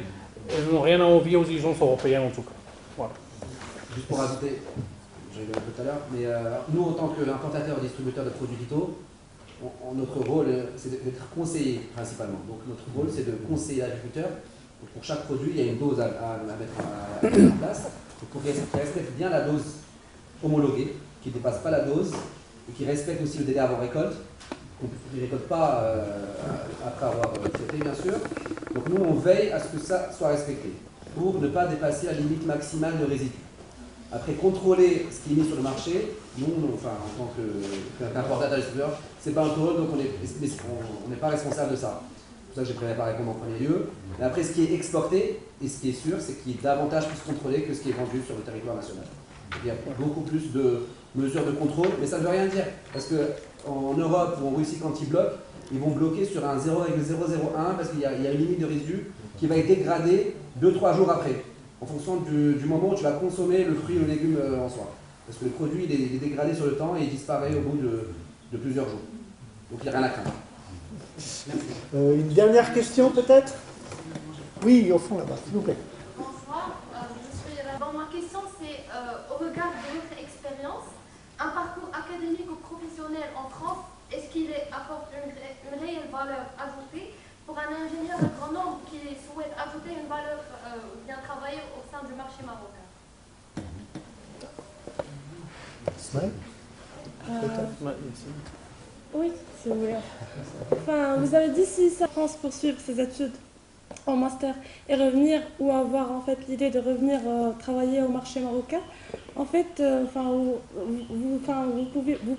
elles n'ont rien à envier aux exigences européennes, en tout cas. Voilà. Juste pour ajouter, j'ai vu un peu tout à l'heure, mais nous, en tant qu'implantateurs et distributeurs de produits phyto, notre rôle, c'est d'être conseiller principalement. Donc notre rôle, c'est de conseiller l'agriculteur. Pour chaque produit, il y a une dose à mettre en place. Donc, pour qu'il respecte bien la dose homologuée, qu'il ne dépasse pas la dose, et qu'il respecte aussi le délai avant récolte, qu'on ne récolte pas après avoir traité, bien sûr. Donc nous, on veille à ce que ça soit respecté, pour ne pas dépasser la limite maximale de résidus. Après, contrôler ce qui est mis sur le marché, nous, enfin, en tant qu'importateur et distributeur, c'est pas un rôle, donc on n'est pas responsable de ça. C'est pour ça que j'ai préféré pas répondre en premier lieu. Mais après, ce qui est exporté, et ce qui est sûr, c'est qu'il est davantage plus contrôlé que ce qui est vendu sur le territoire national. Il y a beaucoup plus de mesures de contrôle, mais ça ne veut rien dire. Parce qu'en Europe ou en Russie, quand ils bloquent, ils vont bloquer sur un 0,001 parce qu'il y a une limite de résidus qui va être dégradée 2-3 jours après, en fonction du moment où tu vas consommer le fruit ou le légume en soi. Parce que le produit il est dégradé sur le temps et il disparaît au bout de plusieurs jours. Donc il n'y a rien à craindre. Une dernière question peut-être? Oui, au fond là-bas, s'il vous plaît. Bonsoir, je suis là. Ma question c'est, au regard de votre expérience, un parcours académique ou professionnel en France, est-ce qu'il apporte une réelle valeur ajoutée pour un ingénieur agronome qui souhaite ajouter une valeur ou bien travailler au sein du marché marocain? Oui, si vous voulez. Enfin, vous avez dit si ça pense poursuivre ses études en master et revenir ou avoir en fait l'idée de revenir travailler au marché marocain. En fait, vous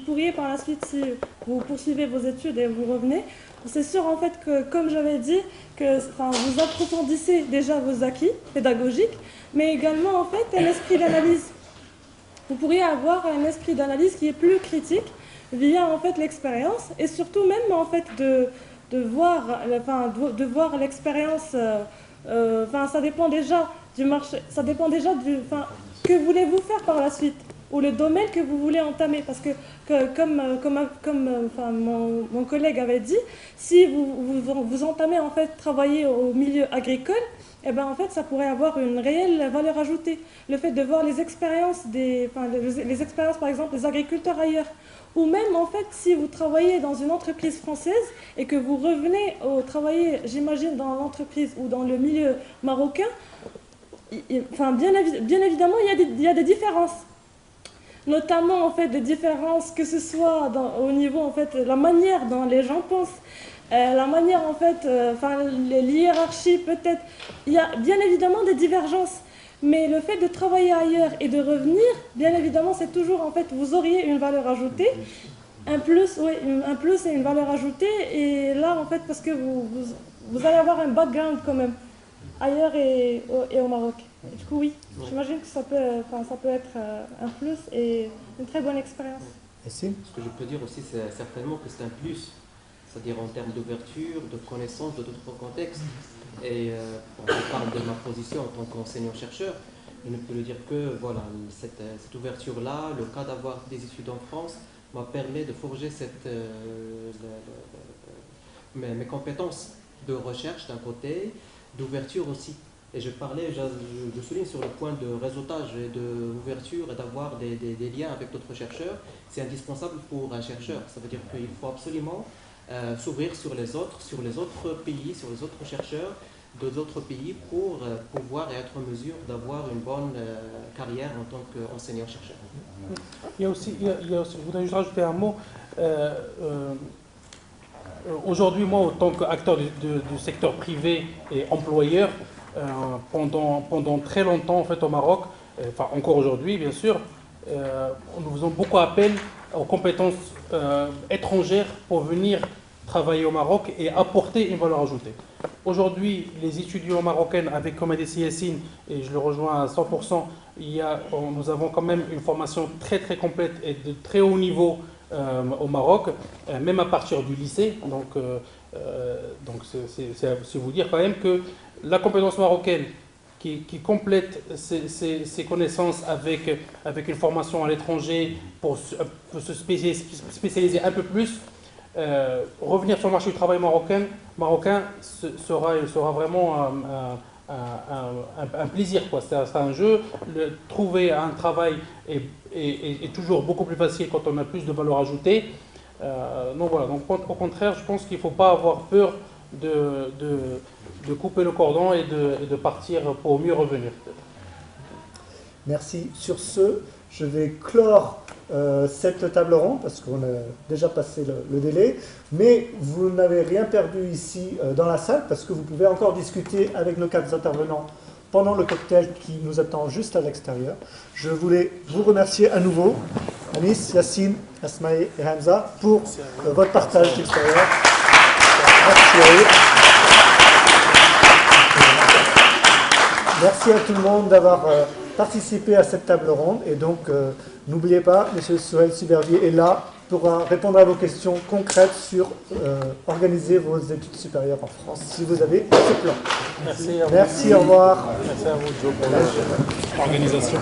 pourriez par la suite, si vous poursuivez vos études et vous revenez, c'est sûr en fait que, comme j'avais dit, que vous approfondissez déjà vos acquis pédagogiques, mais également en fait un esprit d'analyse. Vous pourriez avoir un esprit d'analyse qui est plus critique via en fait l'expérience et surtout même en fait de voir l'expérience. Ça dépend déjà du marché, ça dépend déjà que voulez-vous faire par la suite ou le domaine que vous voulez entamer, parce que mon collègue avait dit, si vous entamez en fait travailler au milieu agricole, eh ben en fait ça pourrait avoir une réelle valeur ajoutée. Le fait de voir les expériences les expériences par exemple des agriculteurs ailleurs, ou même en fait si vous travaillez dans une entreprise française et que vous revenez travailler, j'imagine, dans l'entreprise ou dans le milieu marocain, bien évidemment il y a des différences. Notamment en fait des différences que ce soit au niveau en fait la manière dont les gens pensent, la manière en fait, les hiérarchies peut-être. Il y a bien évidemment des divergences, mais le fait de travailler ailleurs et de revenir, bien évidemment, c'est toujours en fait vous auriez une valeur ajoutée, un plus et une valeur ajoutée, et là en fait parce que vous allez avoir un background quand même ailleurs et au Maroc. Et du coup oui, j'imagine que ça peut être un plus et une très bonne expérience. Ce que je peux dire aussi, c'est certainement que c'est un plus, c'est-à-dire en termes d'ouverture, de connaissance de d'autres contextes. Et on parle de ma position en tant qu'enseignant-chercheur, je ne peux le dire que voilà, cette ouverture-là, le cas d'avoir des études en France, m'a permis de forger mes compétences de recherche d'un côté, d'ouverture aussi. Et je souligne sur le point de réseautage et d'ouverture et d'avoir des liens avec d'autres chercheurs. C'est indispensable pour un chercheur. Ça veut dire qu'il faut absolument s'ouvrir sur les autres pays, sur les autres chercheurs d'autres pays pour pouvoir être en mesure d'avoir une bonne carrière en tant qu'enseignant-chercheur. Il y a aussi, je voudrais juste rajouter un mot. Aujourd'hui, moi, en tant qu'acteur du secteur privé et employeur, pendant très longtemps en fait au Maroc, encore aujourd'hui bien sûr, nous faisons beaucoup appel aux compétences étrangères pour venir travailler au Maroc et apporter une valeur ajoutée. Aujourd'hui, les étudiants marocains, avec comme a dit Yassine, et je le rejoins à 100%, nous avons quand même une formation très très complète et de très haut niveau au Maroc, même à partir du lycée. Donc c'est vous dire quand même que la compétence marocaine qui complète ses connaissances avec une formation à l'étranger pour se spécialiser un peu plus, revenir sur le marché du travail marocain sera vraiment un plaisir, quoi. C'est un jeu. Trouver un travail est toujours beaucoup plus facile quand on a plus de valeur ajoutée. Donc voilà. Donc, au contraire, je pense qu'il ne faut pas avoir peur de couper le cordon et de partir pour mieux revenir. Merci. Sur ce, je vais clore cette table ronde parce qu'on a déjà passé le délai, mais vous n'avez rien perdu ici dans la salle parce que vous pouvez encore discuter avec nos 4 intervenants pendant le cocktail qui nous attend juste à l'extérieur. Je voulais vous remercier à nouveau, Anis, Yassine, Asmae et Hamza, pour votre partage d'extérieur. Merci à eux. Merci à tout le monde d'avoir participé à cette table ronde. Et donc, n'oubliez pas, M. Souhail Sibervier est là pour répondre à vos questions concrètes sur organiser vos études supérieures en France, si vous avez ce plan. Merci à vous. Merci, au revoir. Merci à vous, Joe, pour l'organisation.